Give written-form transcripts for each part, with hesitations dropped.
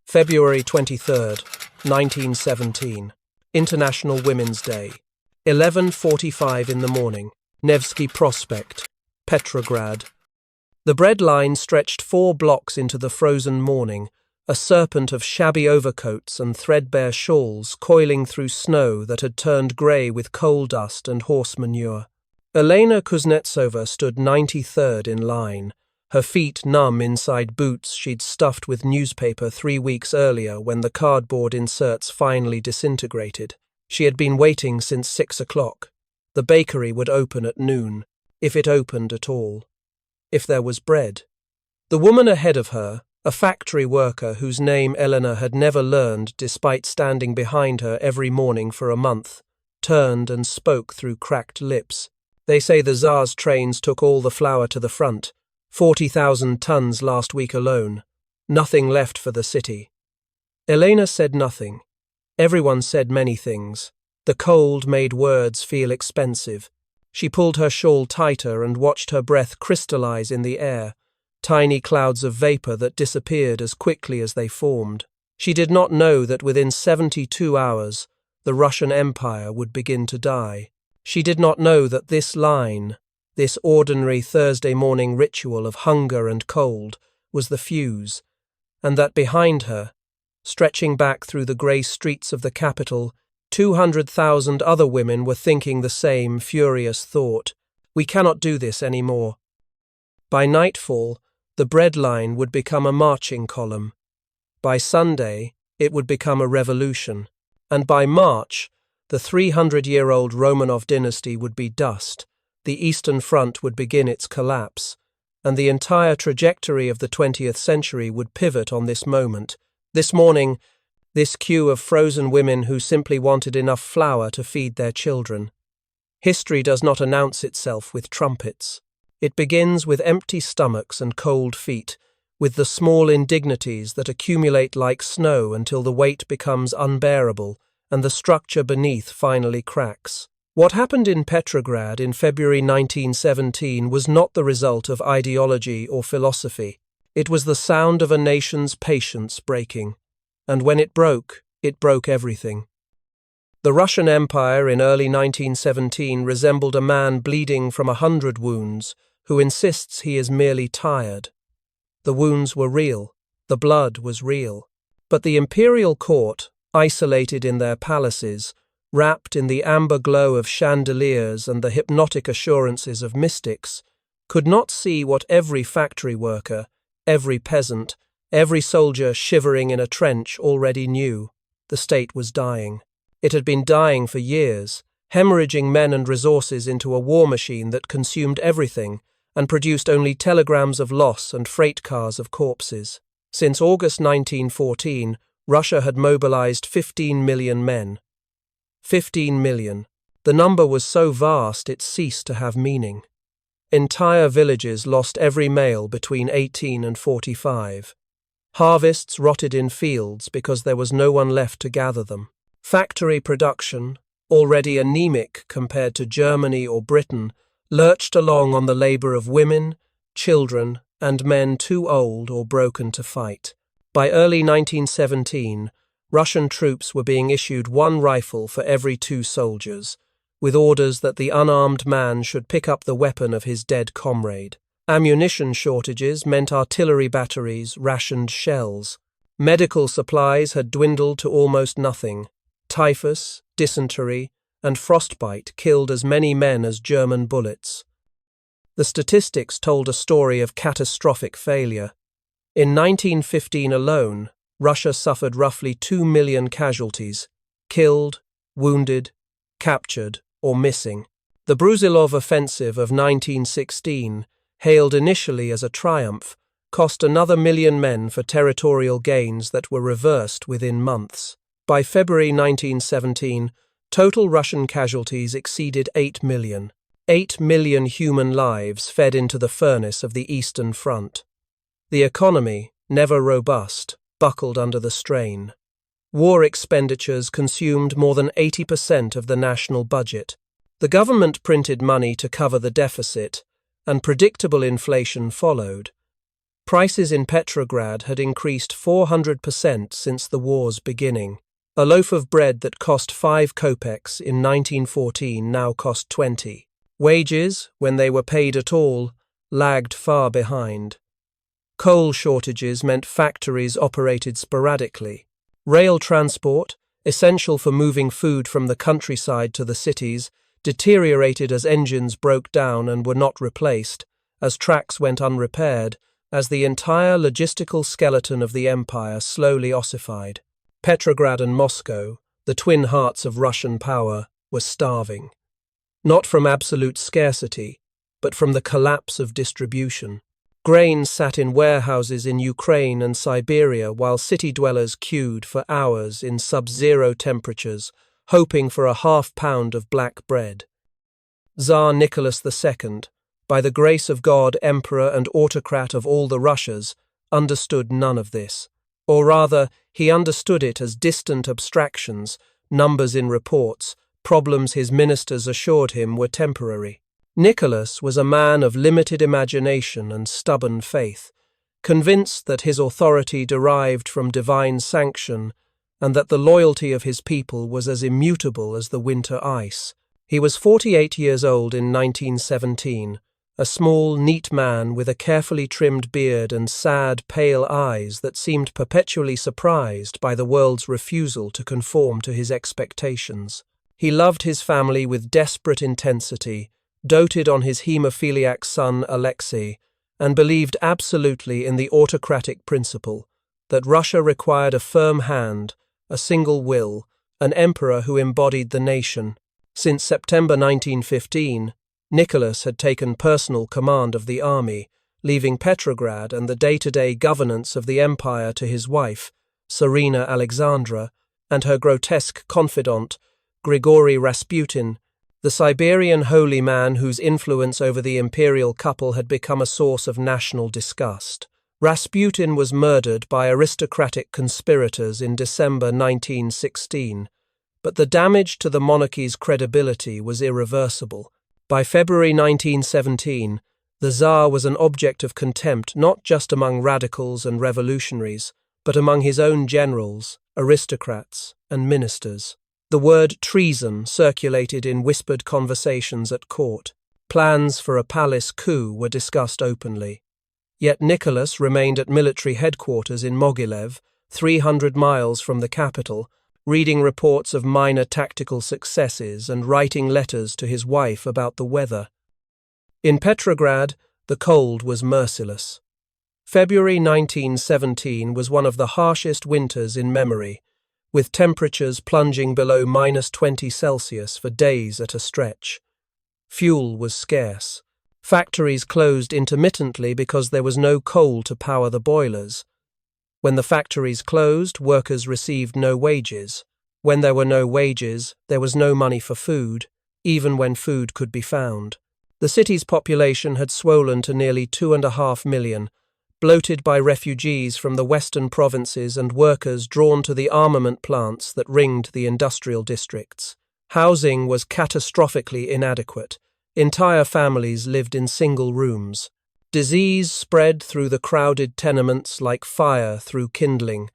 February 23rd, 1917. International Women's Day. 11:45 in the morning. Nevsky Prospect, Petrograd. The bread line stretched 4 blocks into the frozen morning, a serpent of shabby overcoats and threadbare shawls coiling through snow that had turned grey with coal dust and horse manure. Elena Kuznetsova stood 93rd in line, her feet numb inside boots she'd stuffed with newspaper 3 weeks earlier when the cardboard inserts finally disintegrated. She had been waiting since 6 o'clock. The bakery would open at noon, if it opened at all. If there was bread. The woman ahead of her, a factory worker whose name Elena had never learned despite standing behind her every morning for a month, turned and spoke through cracked lips. They say the Tsar's trains took all the flour to the front, 40,000 tons last week alone. Nothing left for the city. Elena said nothing. Everyone said many things. The cold made words feel expensive. She pulled her shawl tighter and watched her breath crystallize in the air, tiny clouds of vapor that disappeared as quickly as they formed. She did not know that within 72 hours, the Russian Empire would begin to die. She did not know that this line, this ordinary Thursday morning ritual of hunger and cold, was the fuse, and that behind her, stretching back through the grey streets of the capital, 200,000 other women were thinking the same furious thought. We cannot do this anymore. By nightfall, the bread line would become a marching column. By Sunday, it would become a revolution. And by March, the 300-year-old Romanov dynasty would be dust, the Eastern Front would begin its collapse, and the entire trajectory of the 20th century would pivot on this moment. This morning, this queue of frozen women who simply wanted enough flour to feed their children. History does not announce itself with trumpets. It begins with empty stomachs and cold feet, with the small indignities that accumulate like snow until the weight becomes unbearable and the structure beneath finally cracks. What happened in Petrograd in February 1917 was not the result of ideology or philosophy. It was the sound of a nation's patience breaking. And when it broke everything. The Russian Empire in early 1917 resembled a man bleeding from 100 wounds who insists he is merely tired. The wounds were real, the blood was real. But the imperial court, isolated in their palaces, wrapped in the amber glow of chandeliers and the hypnotic assurances of mystics, could not see what every factory worker, every peasant, every soldier shivering in a trench already knew. The state was dying. It had been dying for years, hemorrhaging men and resources into a war machine that consumed everything and produced only telegrams of loss and freight cars of corpses. Since August 1914, Russia had mobilized 15 million men. 15 million. The number was so vast it ceased to have meaning. Entire villages lost every male between 18 and 45. Harvests rotted in fields because there was no one left to gather them. Factory production, already anemic compared to Germany or Britain, lurched along on the labor of women, children, and men too old or broken to fight. By early 1917, Russian troops were being issued 1 rifle for every 2 soldiers, with orders that the unarmed man should pick up the weapon of his dead comrade. Ammunition shortages meant artillery batteries rationed shells. Medical supplies had dwindled to almost nothing. Typhus, dysentery, and frostbite killed as many men as German bullets. The statistics told a story of catastrophic failure. In 1915 alone, Russia suffered roughly 2 million casualties, killed, wounded, captured, or missing. The Brusilov offensive of 1916, hailed initially as a triumph, cost another 1 million men for territorial gains that were reversed within months. By February 1917, total Russian casualties exceeded 8 million. 8 million human lives fed into the furnace of the Eastern Front. The economy, never robust, buckled under the strain. War expenditures consumed more than 80% of the national budget. The government printed money to cover the deficit, and predictable inflation followed. Prices in Petrograd had increased 400% since the war's beginning. A loaf of bread that cost 5 kopecks in 1914 now cost 20. Wages, when they were paid at all, lagged far behind. Coal shortages meant factories operated sporadically. Rail transport, essential for moving food from the countryside to the cities, deteriorated as engines broke down and were not replaced, as tracks went unrepaired, as the entire logistical skeleton of the empire slowly ossified. Petrograd and Moscow, the twin hearts of Russian power, were starving. Not from absolute scarcity, but from the collapse of distribution. Grain sat in warehouses in Ukraine and Siberia while city dwellers queued for hours in sub-zero temperatures, hoping for a half-pound of black bread. Tsar Nicholas II, by the grace of God, emperor and autocrat of all the Russias, understood none of this. Or rather, he understood it as distant abstractions, numbers in reports, problems his ministers assured him were temporary. Nicholas was a man of limited imagination and stubborn faith, convinced that his authority derived from divine sanction and that the loyalty of his people was as immutable as the winter ice. He was 48 years old in 1917, a small, neat man with a carefully trimmed beard and sad, pale eyes that seemed perpetually surprised by the world's refusal to conform to his expectations. He loved his family with desperate intensity, doted on his haemophiliac son Alexei, and believed absolutely in the autocratic principle that Russia required a firm hand, a single will, an emperor who embodied the nation. Since September 1915, Nicholas had taken personal command of the army, leaving Petrograd and the day-to-day governance of the empire to his wife, Tsarina Alexandra, and her grotesque confidant, Grigory Rasputin, the Siberian holy man whose influence over the imperial couple had become a source of national disgust. Rasputin was murdered by aristocratic conspirators in December 1916, but the damage to the monarchy's credibility was irreversible. By February 1917, the Tsar was an object of contempt not just among radicals and revolutionaries, but among his own generals, aristocrats, and ministers. The word treason circulated in whispered conversations at court. Plans for a palace coup were discussed openly. Yet Nicholas remained at military headquarters in Mogilev, 300 miles from the capital, reading reports of minor tactical successes and writing letters to his wife about the weather. In Petrograd, the cold was merciless. February 1917 was one of the harshest winters in memory, with temperatures plunging below -20 Celsius for days at a stretch. Fuel was scarce. Factories closed intermittently because there was no coal to power the boilers. When the factories closed, workers received no wages. When there were no wages, there was no money for food, even when food could be found. The city's population had swollen to nearly 2.5 million, bloated by refugees from the western provinces and workers drawn to the armament plants that ringed the industrial districts. Housing was catastrophically inadequate. Entire families lived in single rooms. Disease spread through the crowded tenements like fire through kindling.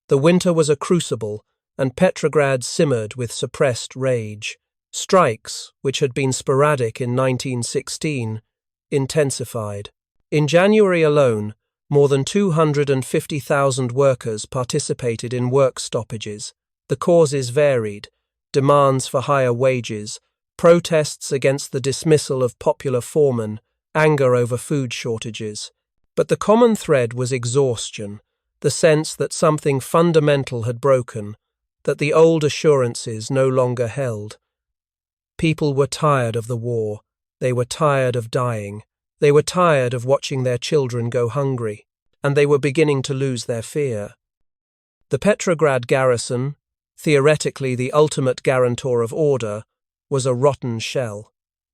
The winter was a crucible, and Petrograd simmered with suppressed rage. Strikes, which had been sporadic in 1916, intensified. In January alone, more than 250,000 workers participated in work stoppages. The causes varied: demands for higher wages, protests against the dismissal of popular foremen, anger over food shortages. But the common thread was exhaustion, the sense that something fundamental had broken, that the old assurances no longer held. People were tired of the war. They were tired of dying. They were tired of watching their children go hungry, and they were beginning to lose their fear. The Petrograd garrison, theoretically the ultimate guarantor of order, was a rotten shell.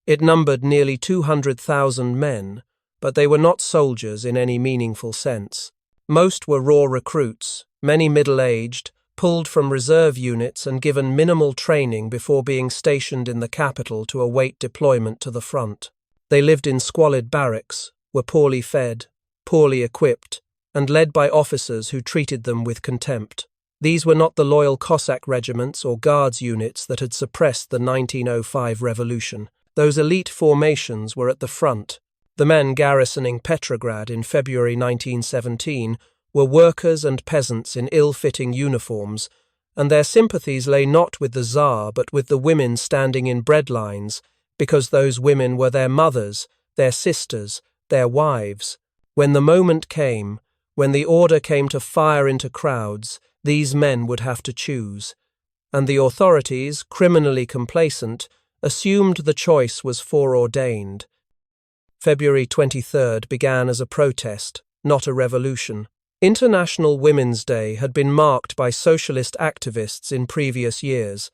It numbered nearly 200,000 men, but they were not soldiers in any meaningful sense. Most were raw recruits, many middle-aged, pulled from reserve units and given minimal training before being stationed in the capital to await deployment to the front. They lived in squalid barracks, were poorly fed, poorly equipped, and led by officers who treated them with contempt. These were not the loyal Cossack regiments or guards units that had suppressed the 1905 revolution. Those elite formations were at the front. The men garrisoning Petrograd in February 1917 were workers and peasants in ill-fitting uniforms, and their sympathies lay not with the Tsar but with the women standing in bread lines, because those women were their mothers, their sisters, their wives. When the moment came, when the order came to fire into crowds, these men would have to choose, and the authorities, criminally complacent, assumed the choice was foreordained. February 23rd began as a protest, not a revolution. International Women's Day had been marked by socialist activists in previous years,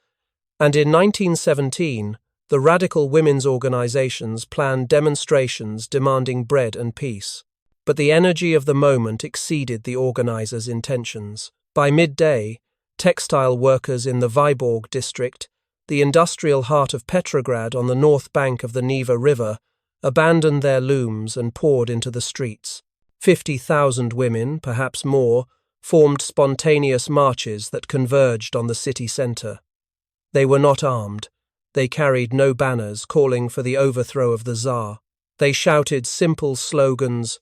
and in 1917, the radical women's organizations planned demonstrations demanding bread and peace. But the energy of the moment exceeded the organizers' intentions. By midday, textile workers in the Vyborg district, the industrial heart of Petrograd on the north bank of the Neva River, abandoned their looms and poured into the streets. 50,000 women, perhaps more, formed spontaneous marches that converged on the city centre. They were not armed. They carried no banners calling for the overthrow of the Tsar. They shouted simple slogans: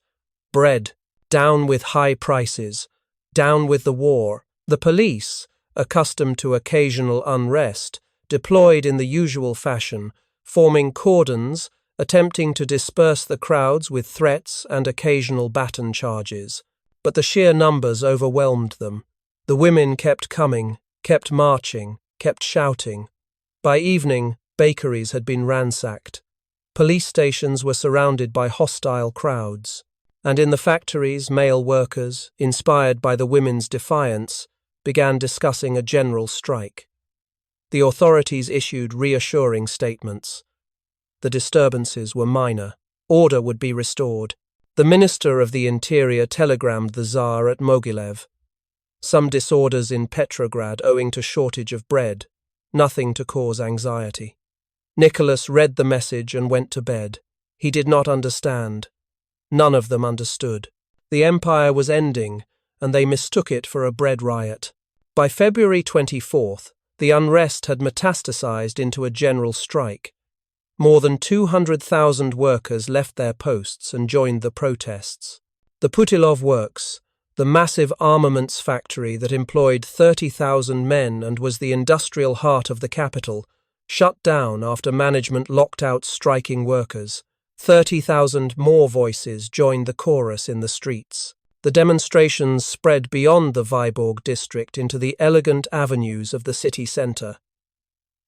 bread, down with high prices, down with the war. The police, accustomed to occasional unrest, deployed in the usual fashion, forming cordons, attempting to disperse the crowds with threats and occasional baton charges. But the sheer numbers overwhelmed them. The women kept coming, kept marching, kept shouting. By evening, bakeries had been ransacked. Police stations were surrounded by hostile crowds. And in the factories, male workers, inspired by the women's defiance, began discussing a general strike. The authorities issued reassuring statements. The disturbances were minor. Order would be restored. The Minister of the Interior telegrammed the Tsar at Mogilev. Some disorders in Petrograd owing to shortage of bread. Nothing to cause anxiety. Nicholas read the message and went to bed. He did not understand. None of them understood. The empire was ending, and they mistook it for a bread riot. By February 24th, the unrest had metastasized into a general strike. More than 200,000 workers left their posts and joined the protests. The Putilov Works, the massive armaments factory that employed 30,000 men and was the industrial heart of the capital, shut down after management locked out striking workers. 30,000 more voices joined the chorus in the streets. The demonstrations spread beyond the Vyborg district into the elegant avenues of the city centre.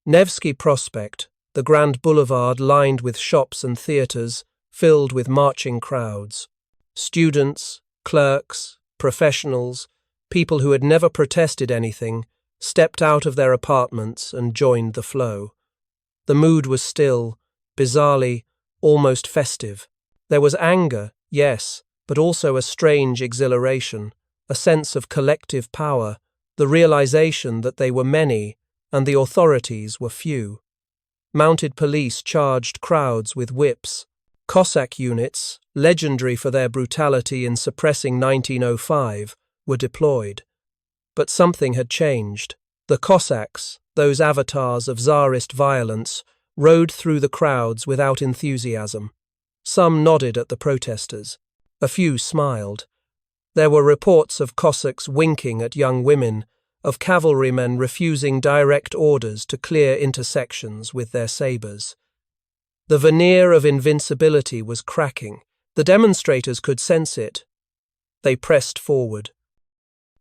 Nevsky Prospect, the grand boulevard lined with shops and theatres, filled with marching crowds. Students, clerks, professionals, people who had never protested anything, stepped out of their apartments and joined the flow. The mood was still, bizarrely, almost festive. There was anger, yes, but also a strange exhilaration, a sense of collective power, the realization that they were many and the authorities were few. Mounted police charged crowds with whips. Cossack units, legendary for their brutality in suppressing 1905, were deployed. But something had changed. The Cossacks, those avatars of Tsarist violence, rode through the crowds without enthusiasm. Some nodded at the protesters. A few smiled. There were reports of Cossacks winking at young women, of cavalrymen refusing direct orders to clear intersections with their sabres. The veneer of invincibility was cracking. The demonstrators could sense it. They pressed forward.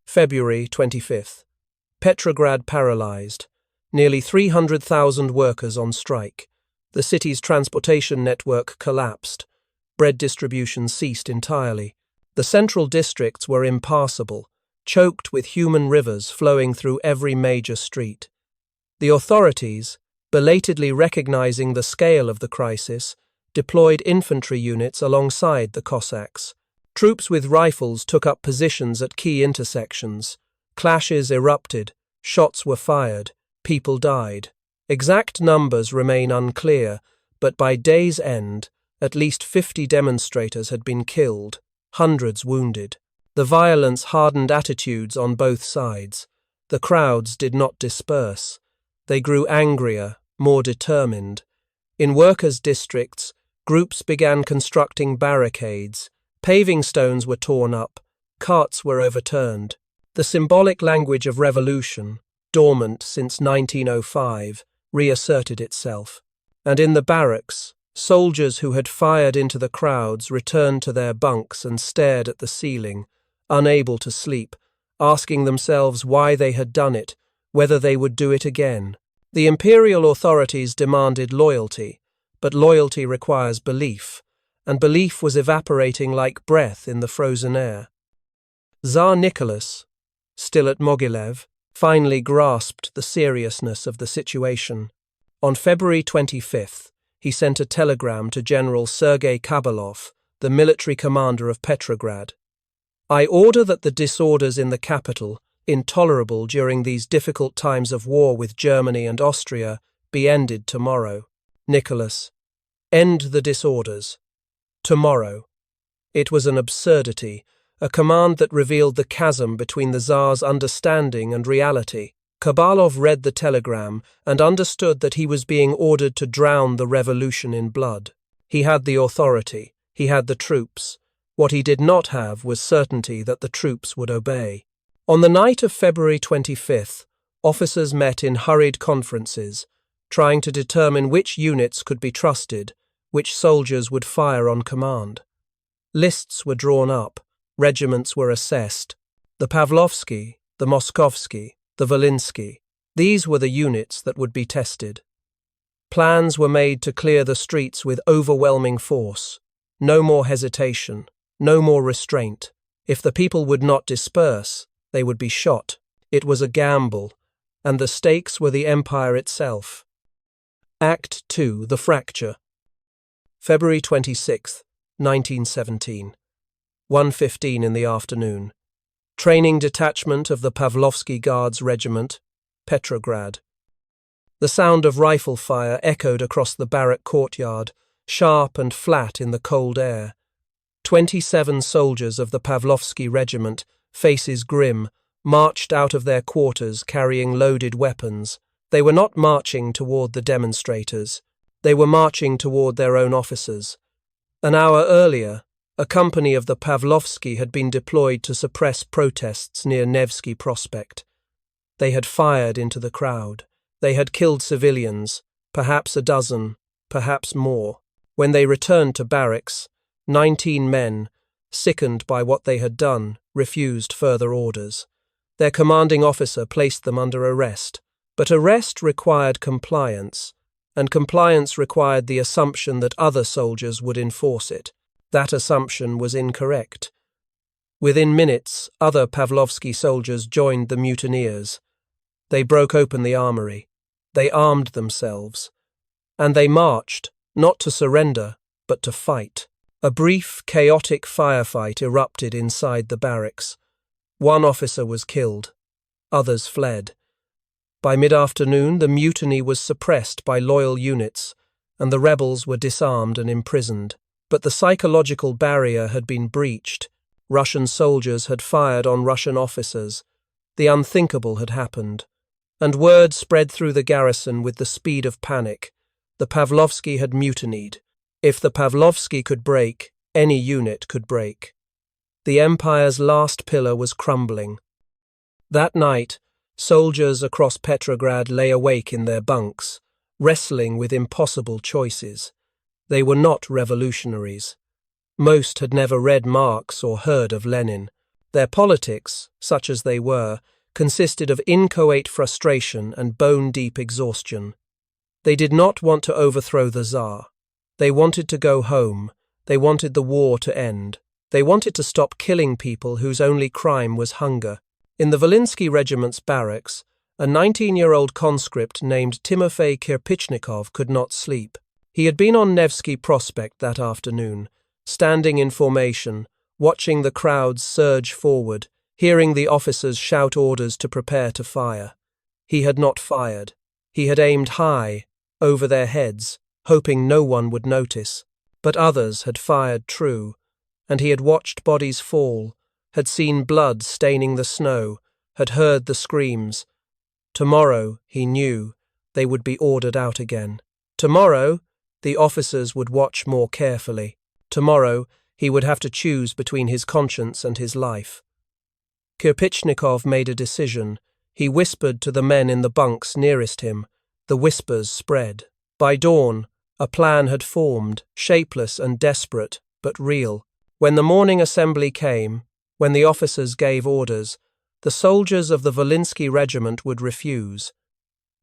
February 25th. Petrograd paralyzed. Nearly 300,000 workers on strike. The city's transportation network collapsed. Bread distribution ceased entirely. The central districts were impassable, choked with human rivers flowing through every major street. The authorities, belatedly recognizing the scale of the crisis, deployed infantry units alongside the Cossacks. Troops with rifles took up positions at key intersections. Clashes erupted, shots were fired, people died. Exact numbers remain unclear, but by day's end, at least 50 demonstrators had been killed. hundreds wounded. The violence hardened attitudes on both sides. The crowds did not disperse. They grew angrier, more determined. In workers' districts, groups began constructing barricades. Paving stones were torn up. Carts were overturned. The symbolic language of revolution, dormant since 1905, reasserted itself. And in the barracks, soldiers who had fired into the crowds returned to their bunks and stared at the ceiling, unable to sleep, asking themselves why they had done it, whether they would do it again. The imperial authorities demanded loyalty, but loyalty requires belief, and belief was evaporating like breath in the frozen air. Tsar Nicholas, still at Mogilev, finally grasped the seriousness of the situation. On February 25th, he sent a telegram to General Sergei Kabalov, the military commander of Petrograd. "I order that the disorders in the capital, intolerable during these difficult times of war with Germany and Austria, be ended tomorrow. Nicholas, end the disorders. Tomorrow." It was an absurdity, a command that revealed the chasm between the Tsar's understanding and reality. Kabalov read the telegram and understood that he was being ordered to drown the revolution in blood. He had the authority, he had the troops. What he did not have was certainty that the troops would obey. On the night of February 25th, officers met in hurried conferences, trying to determine which units could be trusted, which soldiers would fire on command. Lists were drawn up, regiments were assessed. The Pavlovsky, the Moskovsky, the Volynsky, these were the units that would be tested. Plans were made to clear the streets with overwhelming force. No more hesitation, no more restraint. If the people would not disperse, they would be shot. It was a gamble, and the stakes were the empire itself. Act 2. The Fracture. February 26, 1917. 1:15 in the afternoon. Training detachment of the Pavlovsky Guards Regiment, Petrograd. The sound of rifle fire echoed across the barrack courtyard, sharp and flat in the cold air. 27 soldiers of the Pavlovsky Regiment, faces grim, marched out of their quarters carrying loaded weapons. They were not marching toward the demonstrators. They were marching toward their own officers. An hour earlier, a company of the Pavlovsky had been deployed to suppress protests near Nevsky Prospect. They had fired into the crowd. They had killed civilians, perhaps a dozen, perhaps more. When they returned to barracks, 19 men, sickened by what they had done, refused further orders. Their commanding officer placed them under arrest. But arrest required compliance, and compliance required the assumption that other soldiers would enforce it. That assumption was incorrect. Within minutes, other Pavlovsky soldiers joined the mutineers. They broke open the armory. They armed themselves. And they marched, not to surrender, but to fight. A brief, chaotic firefight erupted inside the barracks. One officer was killed. Others fled. By mid-afternoon, the mutiny was suppressed by loyal units, and the rebels were disarmed and imprisoned. But the psychological barrier had been breached. Russian soldiers had fired on Russian officers. The unthinkable had happened. And word spread through the garrison with the speed of panic. The Pavlovsky had mutinied. If the Pavlovsky could break, any unit could break. The empire's last pillar was crumbling. That night, soldiers across Petrograd lay awake in their bunks, wrestling with impossible choices. They were not revolutionaries. Most had never read Marx or heard of Lenin. Their politics, such as they were, consisted of inchoate frustration and bone-deep exhaustion. They did not want to overthrow the Tsar. They wanted to go home. They wanted the war to end. They wanted to stop killing people whose only crime was hunger. In the Volynsky Regiment's barracks, a 19-year-old conscript named Timofey Kirpichnikov could not sleep. He had been on Nevsky Prospect that afternoon, standing in formation, watching the crowds surge forward, hearing the officers shout orders to prepare to fire. He had not fired. He had aimed high, over their heads, hoping no one would notice. But others had fired true, and he had watched bodies fall, had seen blood staining the snow, had heard the screams. Tomorrow, he knew, they would be ordered out again. Tomorrow, the officers would watch more carefully. Tomorrow, he would have to choose between his conscience and his life. Kirpichnikov made a decision. He whispered to the men in the bunks nearest him. The whispers spread. By dawn, a plan had formed, shapeless and desperate, but real. When the morning assembly came, when the officers gave orders, the soldiers of the Volynsky Regiment would refuse.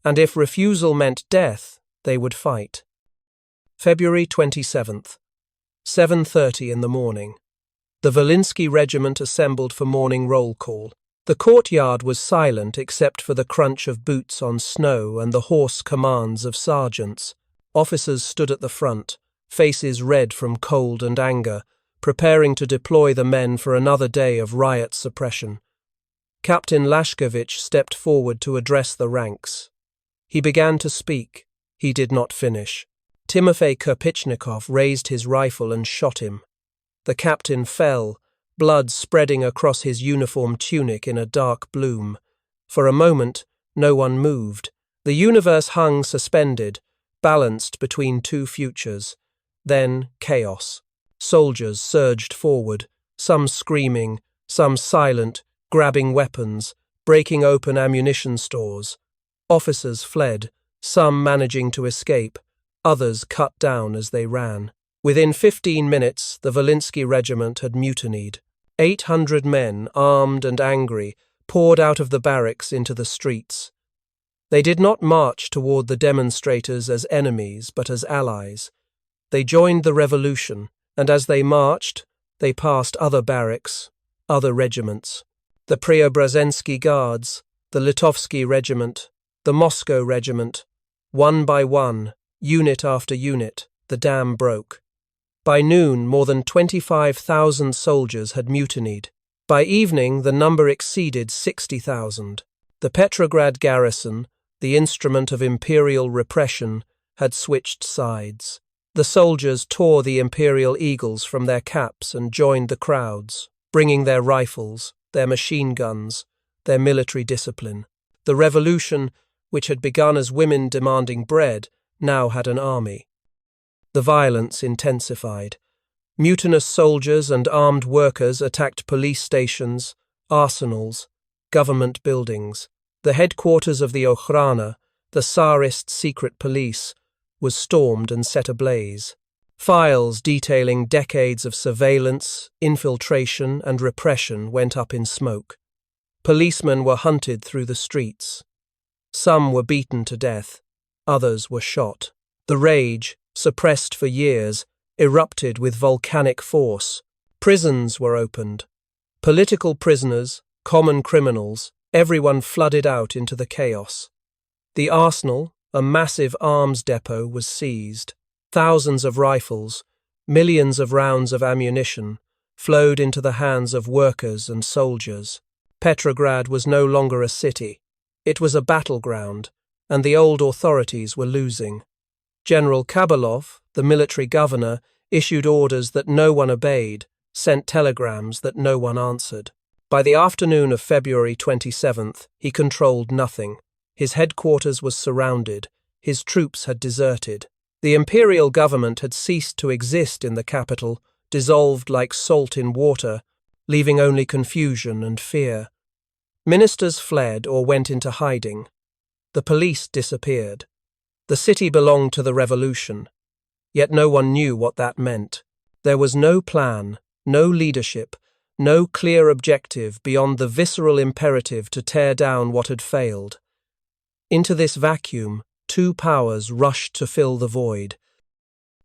And if refusal meant death, they would fight. February 27th, 7:30 in the morning. The Volynsky Regiment assembled for morning roll call. The courtyard was silent except for the crunch of boots on snow and the hoarse commands of sergeants. Officers stood at the front, faces red from cold and anger, preparing to deploy the men for another day of riot suppression. Captain Lashkevich stepped forward to address the ranks. He began to speak. He did not finish. Timofey Kirpichnikov raised his rifle and shot him. The captain fell, blood spreading across his uniform tunic in a dark bloom. For a moment, no one moved. The universe hung suspended, balanced between two futures. Then chaos. Soldiers surged forward, some screaming, some silent, grabbing weapons, breaking open ammunition stores. Officers fled, some managing to escape, others cut down as they ran. Within 15 minutes, the Volynsky Regiment had mutinied. 800 men, armed and angry, poured out of the barracks into the streets. They did not march toward the demonstrators as enemies, but as allies. They joined the revolution, and as they marched, they passed other barracks, other regiments. The Preobrazhensky Guards, the Litovsky Regiment, the Moscow Regiment. One by one, unit after unit, the dam broke. By noon, more than 25,000 soldiers had mutinied. By evening, the number exceeded 60,000. The Petrograd garrison, the instrument of imperial repression, had switched sides. The soldiers tore the imperial eagles from their caps and joined the crowds, bringing their rifles, their machine guns, their military discipline. The revolution, which had begun as women demanding bread, now had an army. The violence intensified. Mutinous soldiers and armed workers attacked police stations, arsenals, government buildings. The headquarters of the Okhrana, the Tsarist secret police, was stormed and set ablaze. Files detailing decades of surveillance, infiltration, and repression went up in smoke. Policemen were hunted through the streets. Some were beaten to death, others were shot. The rage, suppressed for years, erupted with volcanic force. Prisons were opened. Political prisoners, common criminals, everyone flooded out into the chaos. The arsenal, a massive arms depot, was seized. Thousands of rifles, millions of rounds of ammunition, flowed into the hands of workers and soldiers. Petrograd was no longer a city. It was a battleground, and the old authorities were losing. General Kabalov, the military governor, issued orders that no one obeyed, sent telegrams that no one answered. By the afternoon of February 27th, he controlled nothing. His headquarters was surrounded. His troops had deserted. The imperial government had ceased to exist in the capital, dissolved like salt in water, leaving only confusion and fear. Ministers fled or went into hiding. The police disappeared. The city belonged to the revolution. Yet no one knew what that meant. There was no plan, no leadership, no clear objective beyond the visceral imperative to tear down what had failed. Into this vacuum, two powers rushed to fill the void.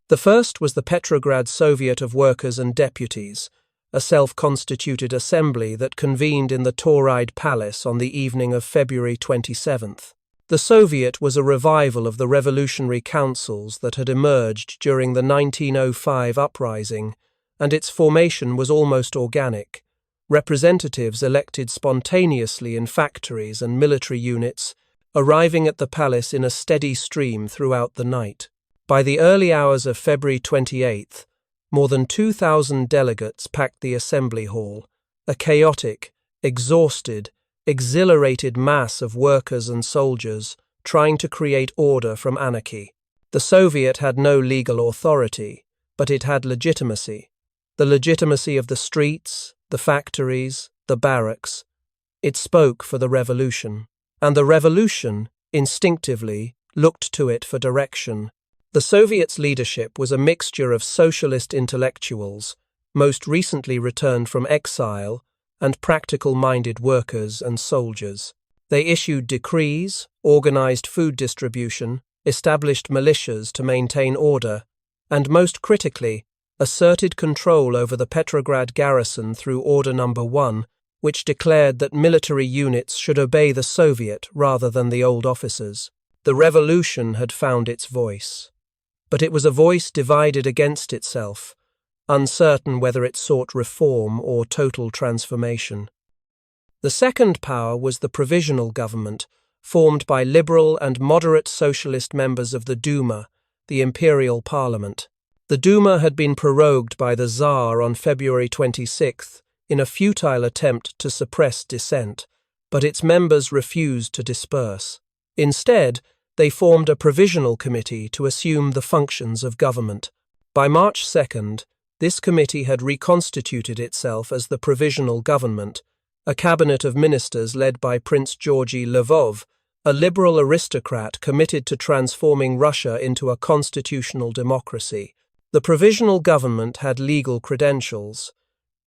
The first was the Petrograd Soviet of Workers and Deputies, a self-constituted assembly that convened in the Tauride Palace on the evening of February 27th. The Soviet was a revival of the revolutionary councils that had emerged during the 1905 uprising, and its formation was almost organic. Representatives elected spontaneously in factories and military units, arriving at the palace in a steady stream throughout the night. By the early hours of February 28th, More than 2,000 delegates packed the assembly hall, a chaotic, exhausted, exhilarated mass of workers and soldiers trying to create order from anarchy. The Soviet had no legal authority, but it had legitimacy. The legitimacy of the streets, the factories, the barracks. It spoke for the revolution. And the revolution, instinctively, looked to it for direction. The Soviets' leadership was a mixture of socialist intellectuals, most recently returned from exile, and practical-minded workers and soldiers. They issued decrees, organized food distribution, established militias to maintain order, and most critically, asserted control over the Petrograd garrison through Order No. 1, which declared that military units should obey the Soviet rather than the old officers. The revolution had found its voice. But it was a voice divided against itself, uncertain whether it sought reform or total transformation. The second power was the Provisional government, formed by liberal and moderate socialist members of the Duma, the imperial parliament. The Duma had been prorogued by the Tsar on February 26th in a futile attempt to suppress dissent, but its members refused to disperse. Instead, they formed a provisional committee to assume the functions of government. By March 2nd, this committee had reconstituted itself as the Provisional Government, a cabinet of ministers led by Prince Georgy Lvov, a liberal aristocrat committed to transforming Russia into a constitutional democracy. The Provisional Government had legal credentials.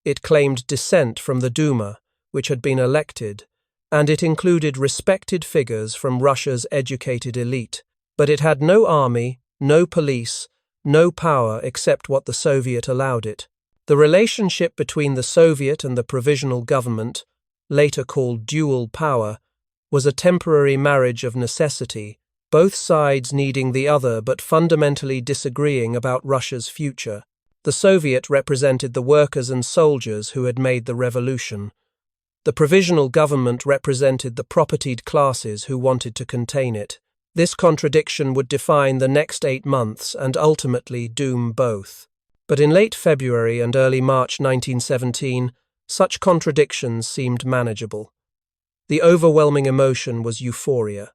It claimed dissent from the Duma, which had been elected, and it included respected figures from Russia's educated elite. But it had no army, no police, no power except what the Soviet allowed it. The relationship between the Soviet and the Provisional Government, later called dual power, was a temporary marriage of necessity, both sides needing the other but fundamentally disagreeing about Russia's future. The Soviet represented the workers and soldiers who had made the revolution. The Provisional Government represented the propertied classes who wanted to contain it. This contradiction would define the next 8 months and ultimately doom both. But in late February and early March 1917, such contradictions seemed manageable. The overwhelming emotion was euphoria.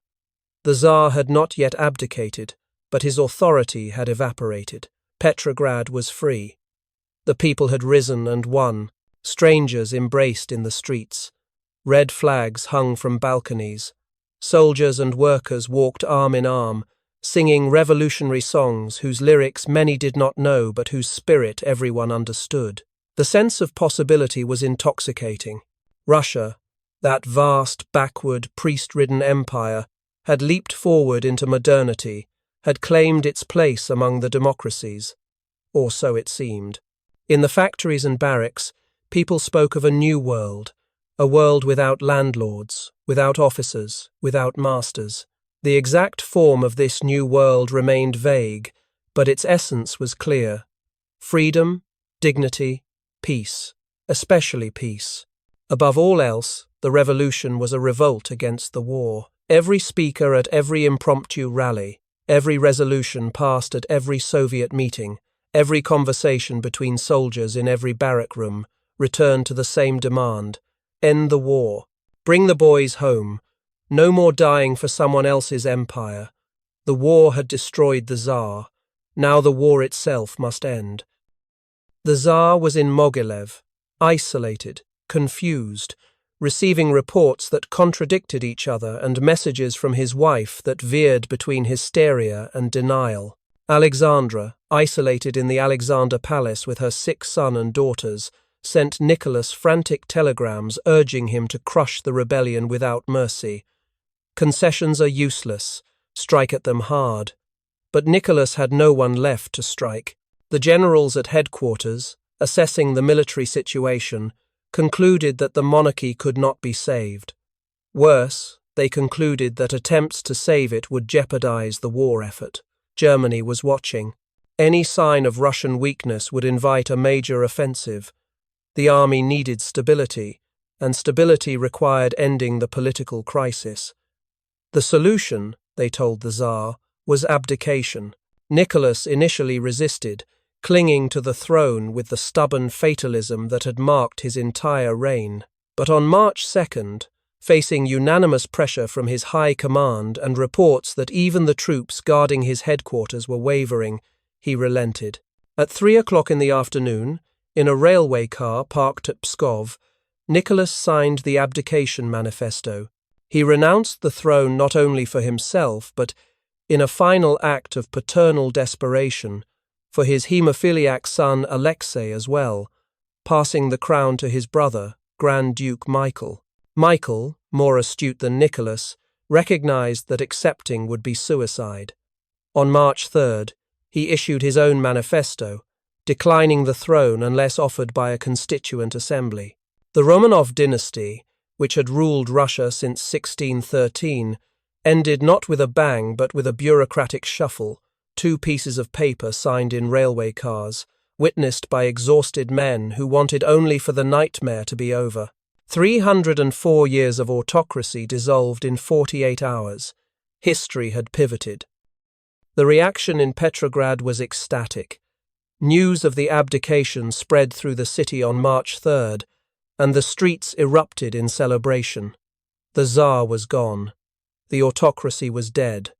The Tsar had not yet abdicated, but his authority had evaporated. Petrograd was free. The people had risen and won. Strangers embraced in the streets. Red flags hung from balconies. Soldiers and workers walked arm in arm, singing revolutionary songs whose lyrics many did not know but whose spirit everyone understood. The sense of possibility was intoxicating. Russia, that vast, backward, priest-ridden empire, had leaped forward into modernity, had claimed its place among the democracies. Or so it seemed. In the factories and barracks, people spoke of a new world, a world without landlords, without officers, without masters. The exact form of this new world remained vague, but its essence was clear. Freedom, dignity, peace, especially peace. Above all else, the revolution was a revolt against the war. Every speaker at every impromptu rally, every resolution passed at every Soviet meeting, every conversation between soldiers in every barrack room returned to the same demand: end the war, bring the boys home, no more dying for someone else's empire. The war had destroyed the Tsar. Now the war itself must end. The Tsar was in Mogilev, isolated, confused, receiving reports that contradicted each other and messages from his wife that veered between hysteria and denial. Alexandra, isolated in the Alexander Palace with her sick son and daughters, sent Nicholas frantic telegrams urging him to crush the rebellion without mercy. Concessions are useless. Strike at them hard. But Nicholas had no one left to strike. The generals at headquarters, assessing the military situation, concluded that the monarchy could not be saved. Worse, they concluded that attempts to save it would jeopardize the war effort. Germany was watching. Any sign of Russian weakness would invite a major offensive. The army needed stability, and stability required ending the political crisis. The solution, they told the Tsar, was abdication. Nicholas initially resisted, clinging to the throne with the stubborn fatalism that had marked his entire reign. But on March 2nd, facing unanimous pressure from his high command and reports that even the troops guarding his headquarters were wavering, he relented. At 3 o'clock in the afternoon, in a railway car parked at Pskov, Nicholas signed the abdication manifesto. He renounced the throne not only for himself, but, in a final act of paternal desperation, for his haemophiliac son Alexei as well, passing the crown to his brother, Grand Duke Michael. Michael, more astute than Nicholas, recognized that accepting would be suicide. On March 3rd, he issued his own manifesto, declining the throne unless offered by a constituent assembly. The Romanov dynasty, which had ruled Russia since 1613, ended not with a bang but with a bureaucratic shuffle, 2 pieces of paper signed in railway cars, witnessed by exhausted men who wanted only for the nightmare to be over. 304 years of autocracy dissolved in 48 hours. History had pivoted. The reaction in Petrograd was ecstatic. News of the abdication spread through the city on March 3rd, and the streets erupted in celebration. The Tsar was gone. The autocracy was dead.